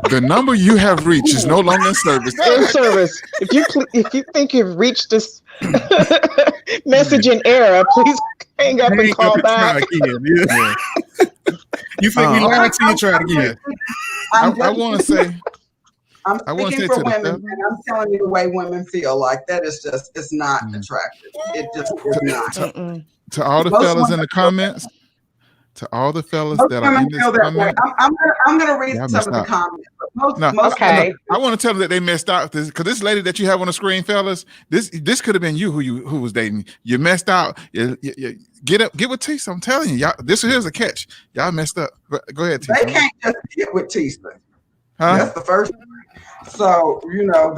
The number you have reached is no longer in service. In service. If you think you've reached this messaging era, please hang up and call back. Yeah. You think we lied to you? Try it again. I want to say. I'm speaking for women, and I'm telling you the way women feel. Like that is just, it's not attractive. It just is not. To all the fellas in the comments. To all the fellas that are in this comment, I'm going to read some of the comments. I want to tell them that they messed out because this lady that you have on the screen, fellas, this could have been you who was dating. You messed out. You get with Tisa. I'm telling you, y'all. Here's a catch. Y'all messed up. Go ahead, Tisa. They can't just get with Tisa. Huh? That's the first thing. So we talking about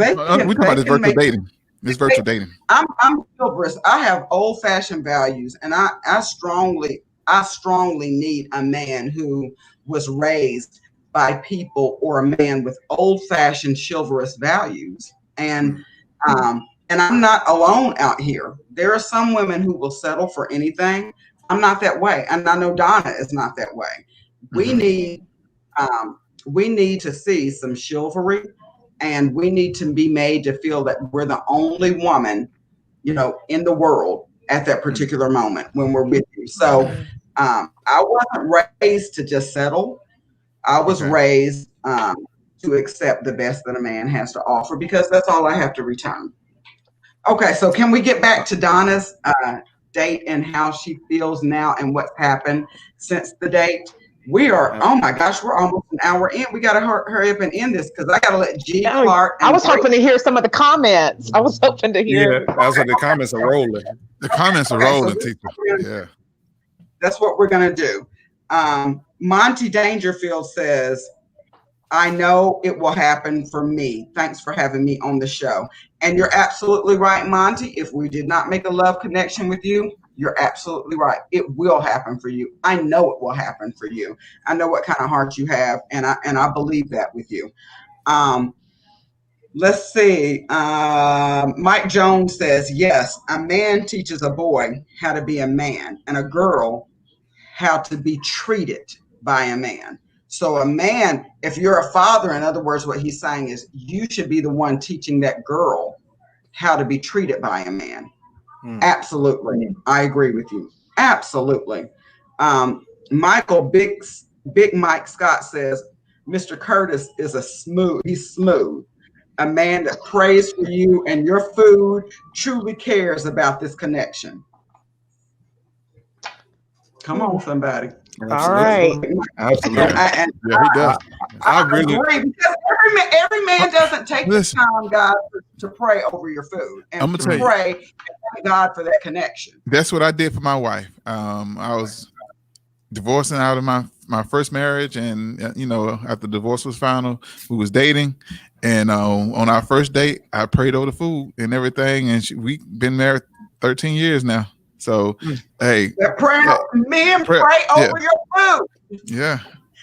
this virtual dating. This virtual dating. I'm chivalrous. I have old-fashioned values, and I strongly need a man who was raised by people or a man with old-fashioned chivalrous values. And I'm not alone out here. There are some women who will settle for anything. I'm not that way, and I know Donna is not that way. We need to see some chivalry, and we need to be made to feel that we're the only woman, in the world at that particular moment when we're with you. So I wasn't raised to just settle. I was raised to accept the best that a man has to offer, because that's all I have to return. Okay, so can we get back to Donna's date and how she feels now and what's happened since the date? We are, oh my gosh, we're almost an hour in. We got to hurry up and end this, because I got to let G. Clark. I was hoping to hear some of the comments. I was hoping to hear. Yeah, that's what the comments are rolling. The comments are rolling, so Tisa. That's what we're going to do. Monty Dangerfield says, I know it will happen for me. Thanks for having me on the show. And you're absolutely right, Monty. If we did not make a love connection with you, you're absolutely right. It will happen for you. I know it will happen for you. I know what kind of heart you have, and I believe that with you. Let's see. Mike Jones says, yes, a man teaches a boy how to be a man, and a girl how to be treated by a man. So a man, if you're a father, in other words, what he's saying is you should be the one teaching that girl how to be treated by a man. Absolutely. I agree with you. Absolutely. Michael Big Mike Scott says, Mr. Curtis is he's smooth. A man that prays for you and your food, truly cares about this connection. Come on, somebody. All right. Absolutely. Yeah, he does. I really agree, because every man doesn't take the time, God, to pray over your food and to pray and thank God for that connection. That's what I did for my wife. I was divorcing out of my first marriage, and after divorce was final, we was dating, and on our first date, I prayed over the food and everything, and we've been married 13 years now. So, hey, men pray over your food. Yeah.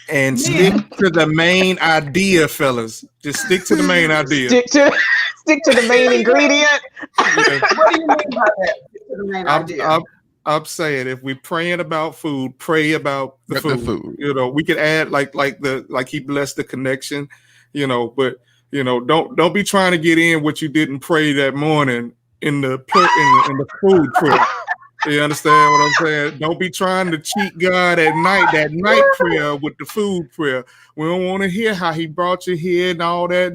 And stick to the main idea, fellas. Just stick to the main idea. Stick to the main ingredient. What do you mean by that? Stick to the main idea. I'm saying, if we're praying about food, pray about the food. We could add like he blessed the connection, but don't be trying to get in what you didn't pray that morning in the food prayer. You understand what I'm saying? Don't be trying to cheat God at night, that night prayer with the food prayer. We don't want to hear how he brought you here and all that.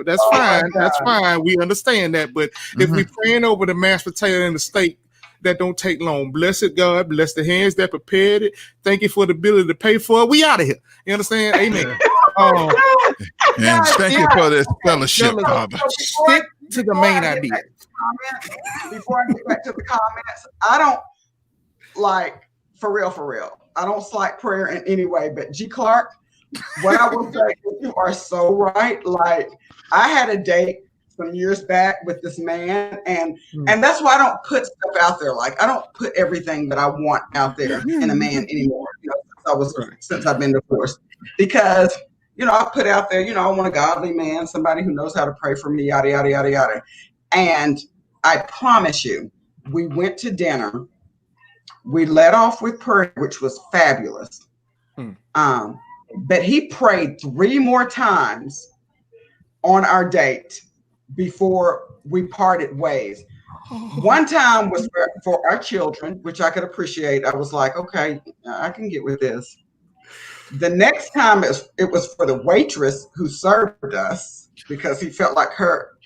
That's fine. That's fine. We understand that. But if we're praying over the mashed potato and the steak, that don't take long. Bless it, God. Bless the hands that prepared it. Thank you for the ability to pay for it. We out of here. You understand? Amen. And thank you for this fellowship, Father. Stick to the main idea. Before I get back to the comments, I don't for real. I don't slight prayer in any way, but G. Clark, what I will say is you are so right. Like, I had a date some years back with this man, and that's why I don't put stuff out there. Like, I don't put everything that I want out there in a man anymore. Since I've been divorced, because I put out there, I want a godly man, somebody who knows how to pray for me, yada yada yada yada. And I promise you, we went to dinner. We let off with prayer, which was fabulous. But he prayed 3 more times on our date before we parted ways. One time was for our children, which I could appreciate. I was like, okay, I can get with this. The next time it was for the waitress who served us, because he felt like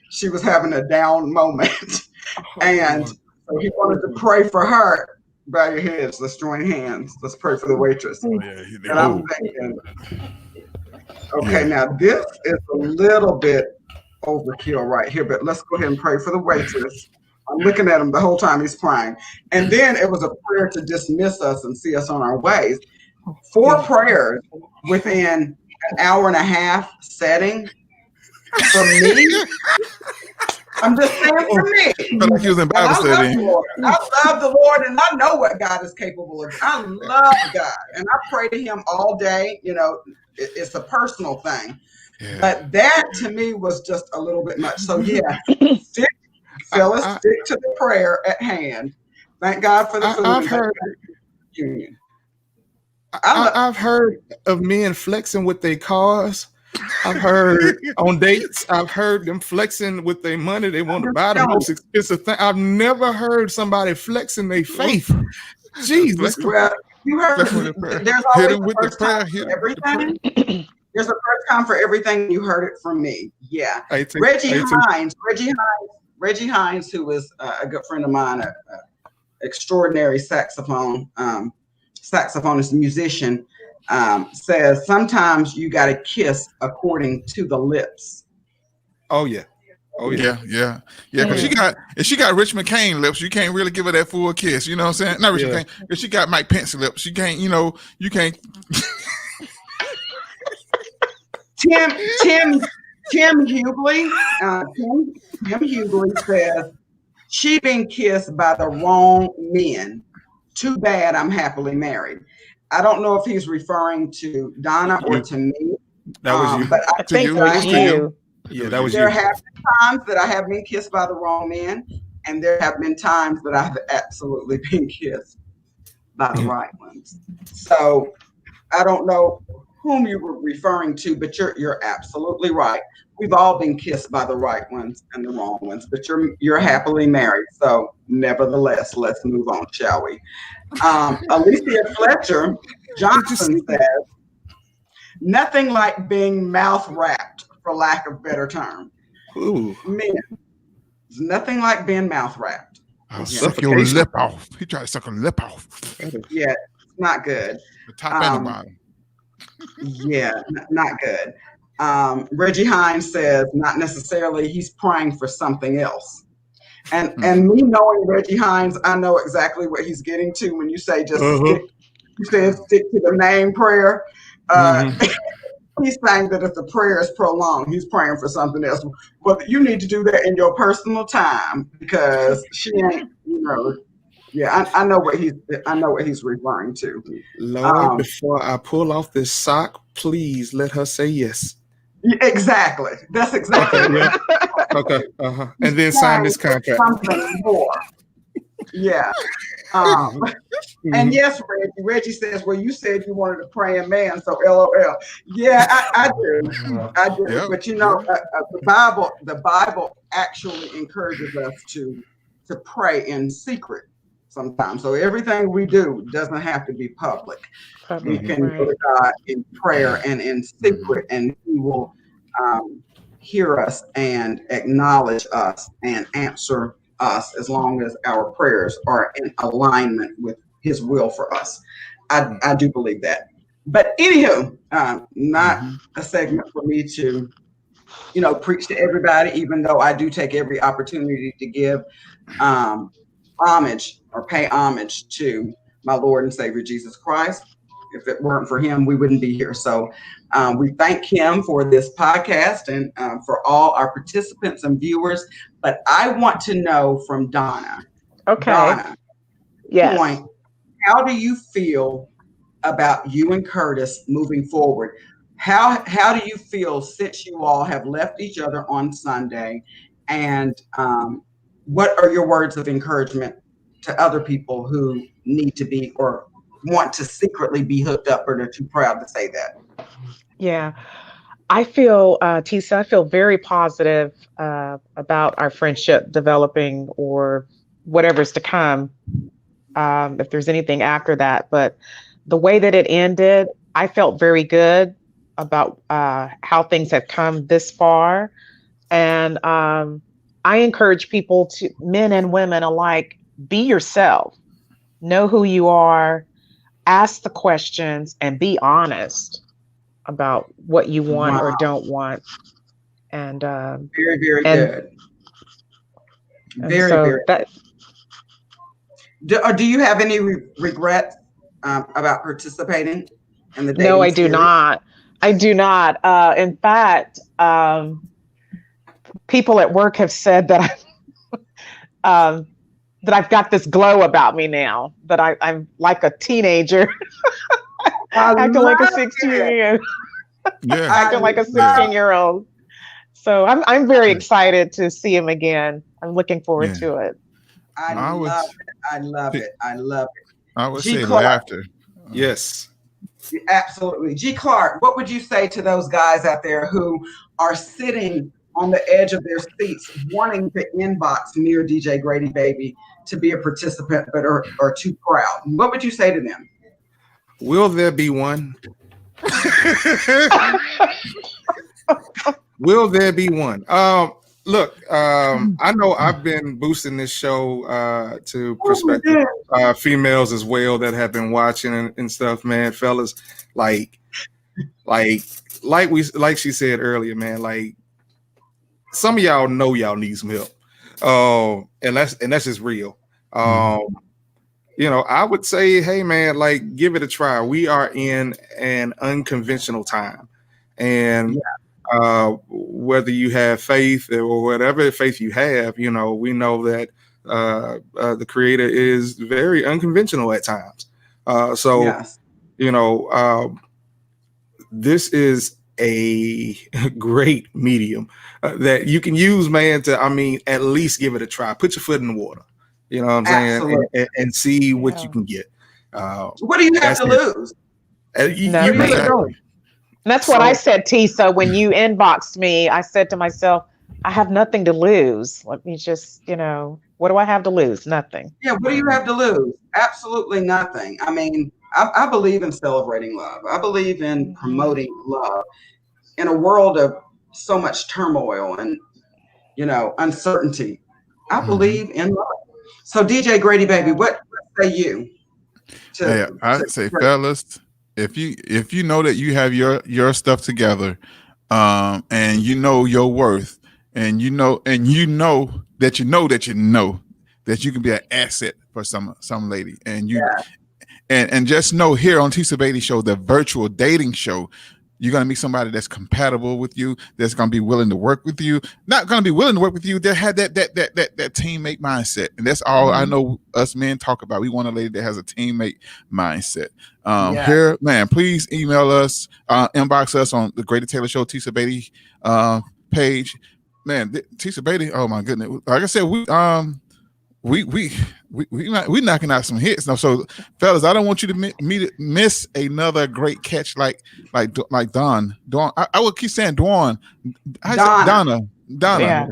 she was having a down moment. And so he wanted to pray for her. Bow your heads. Let's join hands. Let's pray for the waitress. And I'm thinking, okay, now this is a little bit overkill right here, but let's go ahead and pray for the waitress. I'm looking at him the whole time he's praying. And then it was a prayer to dismiss us and see us on our ways. 4 prayers within an hour and a half setting. For me, I'm just saying, for me. Like he was in Bible study. I love the Lord, and I know what God is capable of. I love God, and I pray to Him all day. it's a personal thing. Yeah. But that to me was just a little bit much. So yeah, stick to the prayer at hand. Thank God for the food. I've heard. Union. I've heard of men flexing with their cars. I've heard on dates. I've heard them flexing with their money. They want to buy the most expensive thing. I've never heard somebody flexing their faith. Jesus. Well, you heard there's always a first time for everything. There's a first time for everything. You heard it from me. Yeah. Reggie Hines, who was a good friend of mine, an extraordinary saxophonist, musician, says sometimes you got to kiss according to the lips. Oh yeah. Yeah. Because she got Rich McCain lips. You can't really give her that full kiss. You know what I'm saying? Not Rich McCain. If she got Mike Pence lips, you can't. You can't. Tim Hughley. Tim Hughley says she been kissed by the wrong men. Too bad I'm happily married. I don't know if he's referring to Donna or to me. That was you. But I think that was you. Yeah, that was there you. have been times that I have been kissed by the wrong man, and there have been times that I've absolutely been kissed by the right ones. So I don't know whom you were referring to, but you're absolutely right. We've all been kissed by the right ones and the wrong ones, but you're happily married. So nevertheless, let's move on, shall we? Alicia Fletcher Johnson says, nothing like being mouth wrapped, for lack of better term. Ooh. Men, there's nothing like being mouth wrapped. I'll suck your lip off. He tried to suck her lip off. Yeah, it's not good. The top and the bottom. Yeah, not good. Reggie Hines says, not necessarily, he's praying for something else. And me knowing Reggie Hines, I know exactly what he's getting to when you say stick to the main prayer. He's saying that if the prayer is prolonged, he's praying for something else. But you need to do that in your personal time because she ain't, yeah, I know what he's referring to. Lord, before I pull off this sock, please let her say yes. Exactly. That's exactly right. Okay. And then sign this contract. Something more. Yeah. And yes, Reggie says, well, you said you wanted a praying man, so LOL. Yeah, I do. Yep. But the Bible actually encourages us to pray in secret sometimes. So everything we do doesn't have to be public. We can go to God in prayer and in secret, and He will hear us and acknowledge us and answer us as long as our prayers are in alignment with His will for us. I do believe that. But anywho, not a segment for me to, preach to everybody, even though I do take every opportunity to give homage or pay homage to my Lord and Savior Jesus Christ. If it weren't for Him, we wouldn't be here. So we thank Him for this podcast and for all our participants and viewers. But I want to know from Donna. Okay. Donna, yes. How do you feel about you and Curtis moving forward? How do you feel since you all have left each other on Sunday? And what are your words of encouragement to other people who need to be or want to secretly be hooked up, or they're too proud to say that? Yeah, I feel, Tisa, I feel very positive about our friendship developing or whatever's to come, if there's anything after that. But the way that it ended, I felt very good about how things have come this far. And I encourage people to, men and women alike, be yourself, know who you are, ask the questions, and be honest about what you want or don't want. And very, very good. Very that. Do you have any regrets about participating in the dating No, I do series? not. I do not. In fact, people at work have said that that I've got this glow about me now, that I'm like a teenager, acting like a 16-year-old. Yeah. acting like a 16-year-old. So I'm very excited to see him again. I'm looking forward to it. I love it. I love it. I love it. I would G. say Clark. laughter. Yes. Absolutely. G. Clark, what would you say to those guys out there who are sitting on the edge of their seats wanting to inbox near DJ Grady Baby to be a participant but are too proud? What would you say to them? Will there be one? Will there be one? Look, I know I've been boosting this show to prospective females as well that have been watching and stuff, man. Fellas, like she said earlier, man, like some of y'all know y'all need some help. And that's just real. You know, I would say, hey man, like give it a try. We are in an unconventional time. And whether you have faith or whatever faith you have, you know, we know that the creator is very unconventional at times. You know, this is a great medium that you can use, man, to, I mean, at least give it a try. Put your foot in the water, you know what I'm saying? And see what you can get. What do you have to lose? You really don't. That's what I said, Tisa. When you inboxed me, I said to myself, I have nothing to lose. Let me just, you know, what do I have to lose? Nothing. Yeah, what do you have to lose? Absolutely nothing. I mean, I believe in celebrating love. I believe in promoting love in a world of so much turmoil and, you know, uncertainty. I believe in love. So, DJ Grady Baby, what say you? I say, fellas, if you know that you have your stuff together, and you know your worth, and you know that you can be an asset for some lady, and and just know here on Tisa Batey Show, the virtual dating show, you're gonna meet somebody that's compatible with you, that's gonna be willing to work with you, not gonna be willing to work with you, that had that teammate mindset, and that's all I know us men talk about. We want a lady that has a teammate mindset. Here, man, please email us, inbox us on the Grady Taylor Show Tisa Batey page. Man, Tisa Batey, oh my goodness! Like I said, we knocking out some hits now. So, fellas, I don't want you to miss another great catch like Dawn. I would keep saying Donna. Yeah. Tisa, Donna.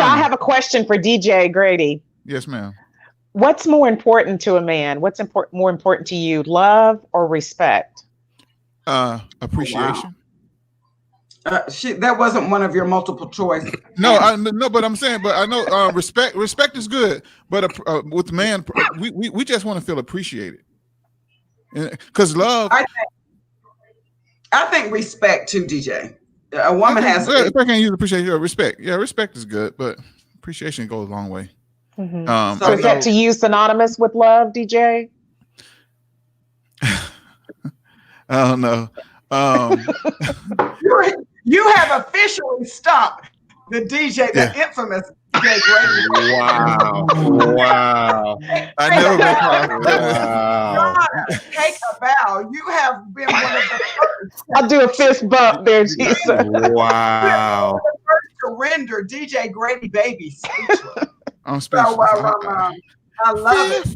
I have a question for DJ Grady. Yes, ma'am. What's more important to a man? What's more important to you, love or respect? Appreciation. Wow. That wasn't one of your multiple choice. No, but I'm saying, but I know respect is good, but with man, we just want to feel appreciated, because love. I think respect too, DJ. A woman has. If I can't use appreciation, respect. Yeah, respect is good, but appreciation goes a long way. So is that to you synonymous with love, DJ? I don't know. You have officially stumped the DJ, the infamous DJ Grady. Wow. I never been Wow. Take a bow. You have been one of the first. I'll do a fist bump there, Jesus. Wow. The first to render DJ Grady Baby speechless. I'm speechless. I love it.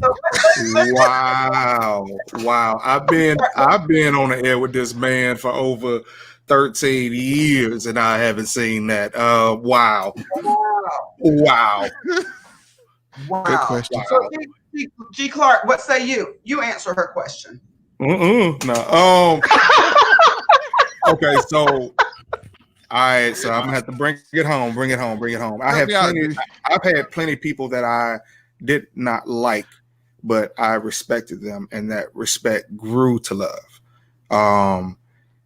Wow. I've been on the air with this man for over 13 years and I haven't seen that. Wow. Good question. So G. Clark, what say you? You answer her question. No. Okay, so all right, so I'm gonna have to bring it home. I've had plenty of people that I did not like, but I respected them, and that respect grew to love.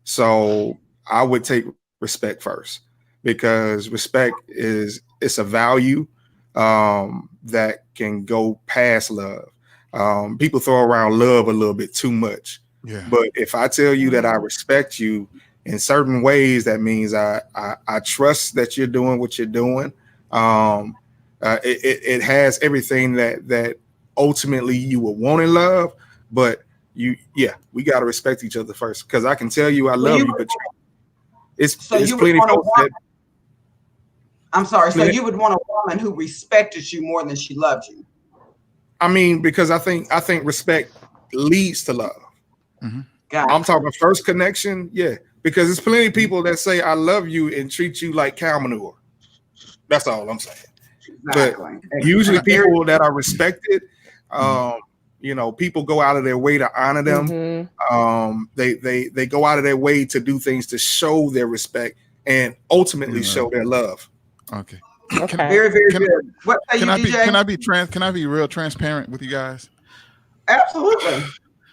So I would take respect first, because respect it's a value that can go past love. People throw around love a little bit too much. Yeah. But if I tell you that I respect you in certain ways, that means I trust that you're doing what you're doing. It has everything that ultimately you would want in love, but we got to respect each other first, because I can tell you I love you, but So it's you would plenty want a folks woman. that. I'm sorry. So you would want a woman who respected you more than she loved you. I mean, because I think respect leads to love. Mm-hmm. I'm talking first connection, yeah. Because there's plenty of people that say I love you and treat you like cow manure. That's all I'm saying. Exactly. But usually Exactly. people that are respected, you know, people go out of their way to honor them. Mm-hmm. They go out of their way to do things to show their respect and ultimately show their love. Okay. Okay. Very, very Can, good. What say you, DJ? Can I be real transparent with you guys? Absolutely.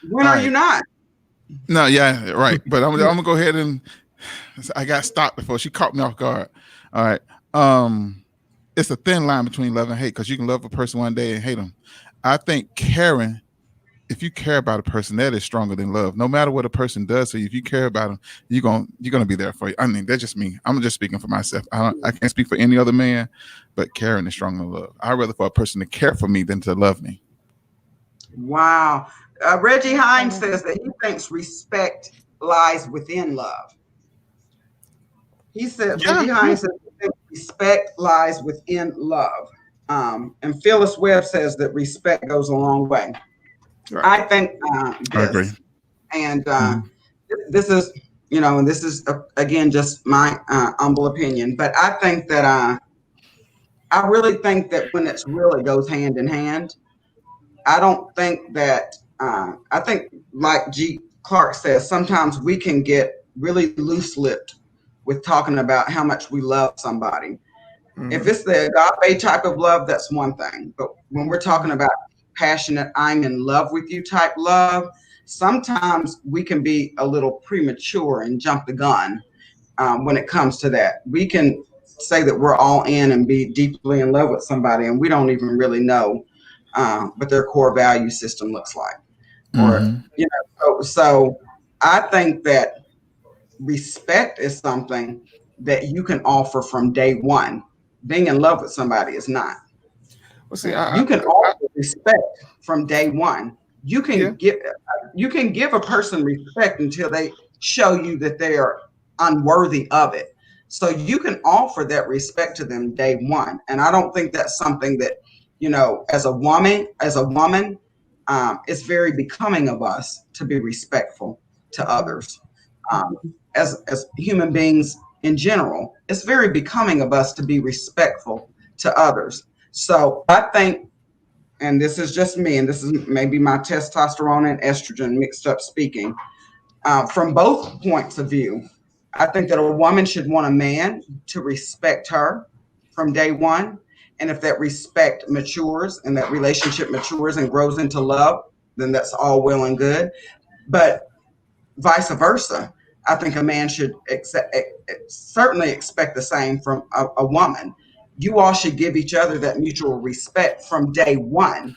When All are right. you not? No, yeah, right. But I'm gonna go ahead and I got stopped before she caught me off guard. All right. It's a thin line between love and hate because you can love a person one day and hate them. I think caring, if you care about a person, that is stronger than love. No matter what a person does, so if you care about them, you're gonna be there for you. I mean, that's just me. I'm just speaking for myself. I can't speak for any other man, but caring is stronger than love. I'd rather for a person to care for me than to love me. Wow. Reggie Hines says that he thinks respect lies within love. He said, Reggie Hines says he thinks respect lies within love. And Phyllis Webb says that respect goes a long way. Right. I think I agree. And this is, and this is, again, just my humble opinion. But I think that I really think that when it's really goes hand in hand, I don't think that, I think like G. Clark says, sometimes we can get really loose-lipped with talking about how much we love somebody. If it's the agape type of love, that's one thing. But when we're talking about passionate, I'm in love with you type love, sometimes we can be a little premature and jump the gun when it comes to that. We can say that we're all in and be deeply in love with somebody, and we don't even really know what their core value system looks like. Or, so I think that respect is something that you can offer from day one. Being in love with somebody is not. Well, see, You can offer respect from day one. You can give a person respect until they show you that they are unworthy of it. So you can offer that respect to them day one. And I don't think that's something that, as a woman, it's very becoming of us to be respectful to others. As human beings in general, it's very becoming of us to be respectful to others. So I think, and this is just me, and this is maybe my testosterone and estrogen mixed up speaking, from both points of view, I think that a woman should want a man to respect her from day one. And if that respect matures and that relationship matures and grows into love, then that's all well and good. But vice versa, I think a man should certainly expect the same from a woman. You all should give each other that mutual respect from day one.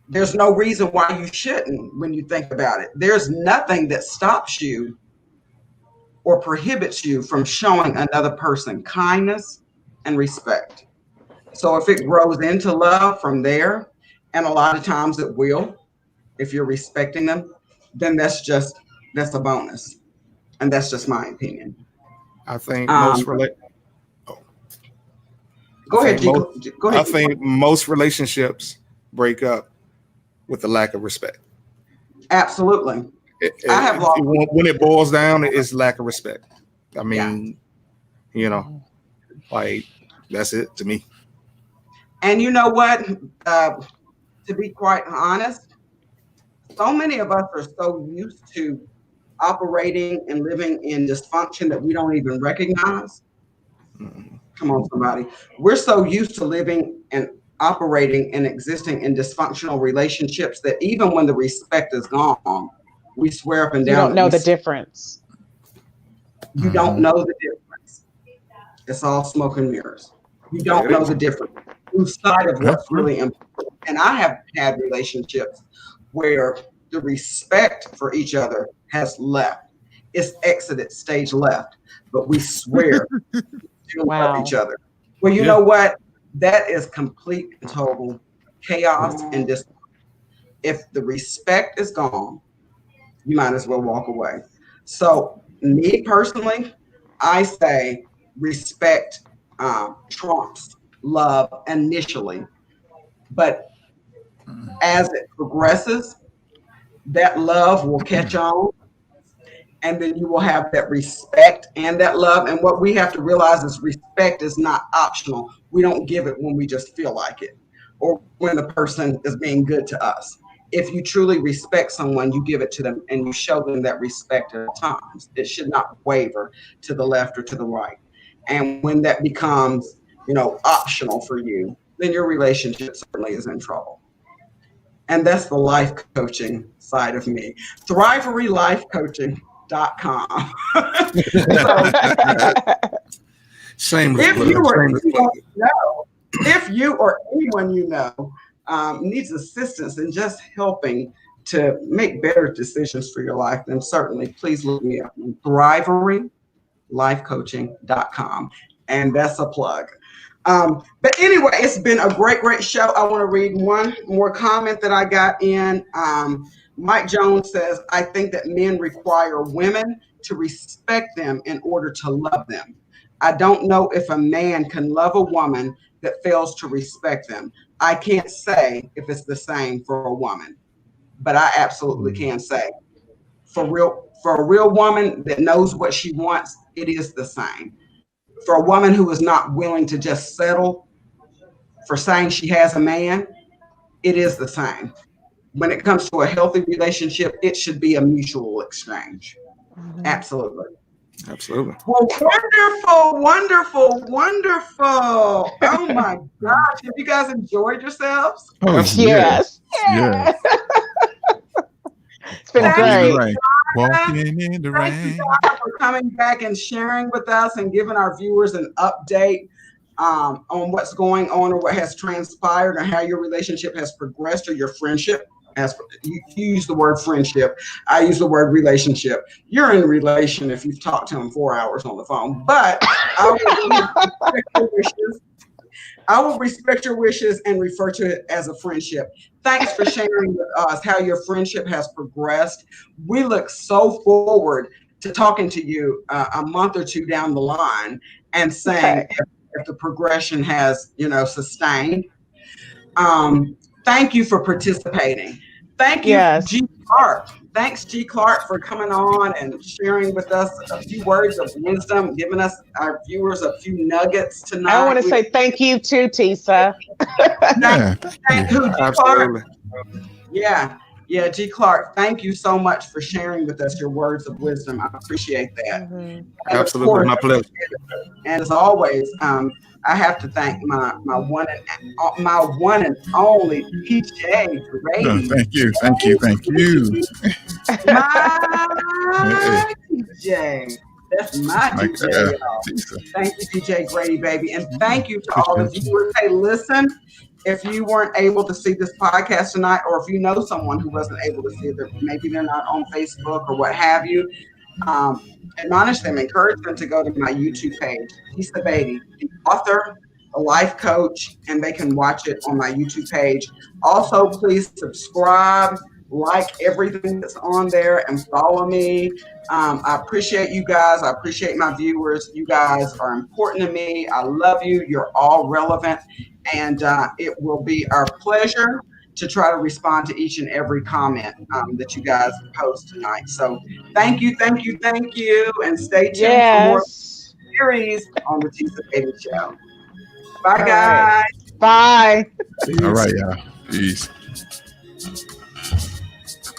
There's no reason why you shouldn't when you think about it. There's nothing that stops you or prohibits you from showing another person kindness and respect. So if it grows into love from there, and a lot of times it will, if you're respecting them, then that's a bonus. And that's just my opinion. I think Go ahead, G. Go ahead. I think most relationships break up with the lack of respect. Absolutely. When it boils down, it's lack of respect. I mean, like that's it to me. And you know what? To be quite honest, so many of us are so used to operating and living in dysfunction that we don't even recognize. Come on, somebody. We're so used to living and operating and existing in dysfunctional relationships that even when the respect is gone, we swear up and down. You don't know the difference. You don't know the difference. It's all smoke and mirrors. You don't know the difference. Lose sight of what's really important. And I have had relationships where the respect for each other has left. It's exited stage left, but we swear to love each other. Well, you know what? That is complete and total chaos and dysfunction. If the respect is gone, you might as well walk away. So me personally, I say respect trumps love initially, but as it progresses, that love will catch on, and then you will have that respect and that love. And what we have to realize is respect is not optional. We don't give it when we just feel like it or when the person is being good to us. If you truly respect someone, you give it to them and you show them that respect at all times. It should not waver to the left or to the right. And when that becomes, optional for you, then your relationship certainly is in trouble. And that's the life coaching side of me. ThriveryLifeCoaching.com. So, shameless if plug. you or Shameless plug. if you or anyone needs assistance in just helping to make better decisions for your life, then certainly please look me up on ThriveryLifeCoaching.com. And that's a plug. But anyway, it's been a great show. I want to read one more comment that I got in. Mike Jones says, I think that men require women to respect them in order to love them. I don't know if a man can love a woman that fails to respect them. I can't say if it's the same for a woman, but I absolutely can say for a real woman that knows what she wants, it is the same. For a woman who is not willing to just settle for saying she has a man, it is the same. When it comes to a healthy relationship, it should be a mutual exchange. Absolutely. Absolutely. Well, wonderful. Oh my gosh. Have you guys enjoyed yourselves? Oh, Yes. Yes. It's been great. Walking in the Thank rain. you guys for coming back and sharing with us and giving our viewers an update on what's going on or what has transpired or how your relationship has progressed or your friendship. As you use the word friendship, I use the word relationship. You're in a relation if you've talked to him 4 hours on the phone, but I will respect your wishes and refer to it as a friendship. Thanks for sharing with us how your friendship has progressed. We look so forward to talking to you a month or two down the line and saying if the progression has, sustained. Thank you for participating. Thank you, G. Clark. Thanks, G. Clark, for coming on and sharing with us a few words of wisdom, giving us our viewers a few nuggets tonight. I want to say thank you too, Tisa. Thank you, G. Absolutely. Clark. Yeah, G. Clark, thank you so much for sharing with us your words of wisdom. I appreciate that. Absolutely, my pleasure. And as always, I have to thank my one and only PJ Brady. Thank you. My PJ. That's my DJ, y'all. Thank you, PJ Grady, baby. And thank you to all the viewers. Hey, listen, if you weren't able to see this podcast tonight, or if you know someone who wasn't able to see it, maybe they're not on Facebook or what have you, admonish them, encourage them to go to my YouTube page, Tisa Batey, the author, a life coach, and they can watch it on my YouTube page. Also, please subscribe, like everything that's on there, and follow me. I appreciate you guys. I appreciate my viewers. You guys are important to me. I love you. You're all relevant. And it will be our pleasure to try to respond to each and every comment that you guys post tonight. So thank you. And stay tuned for more series on the Tisa Batey Show. Bye, guys. Bye. All right, y'all. Peace.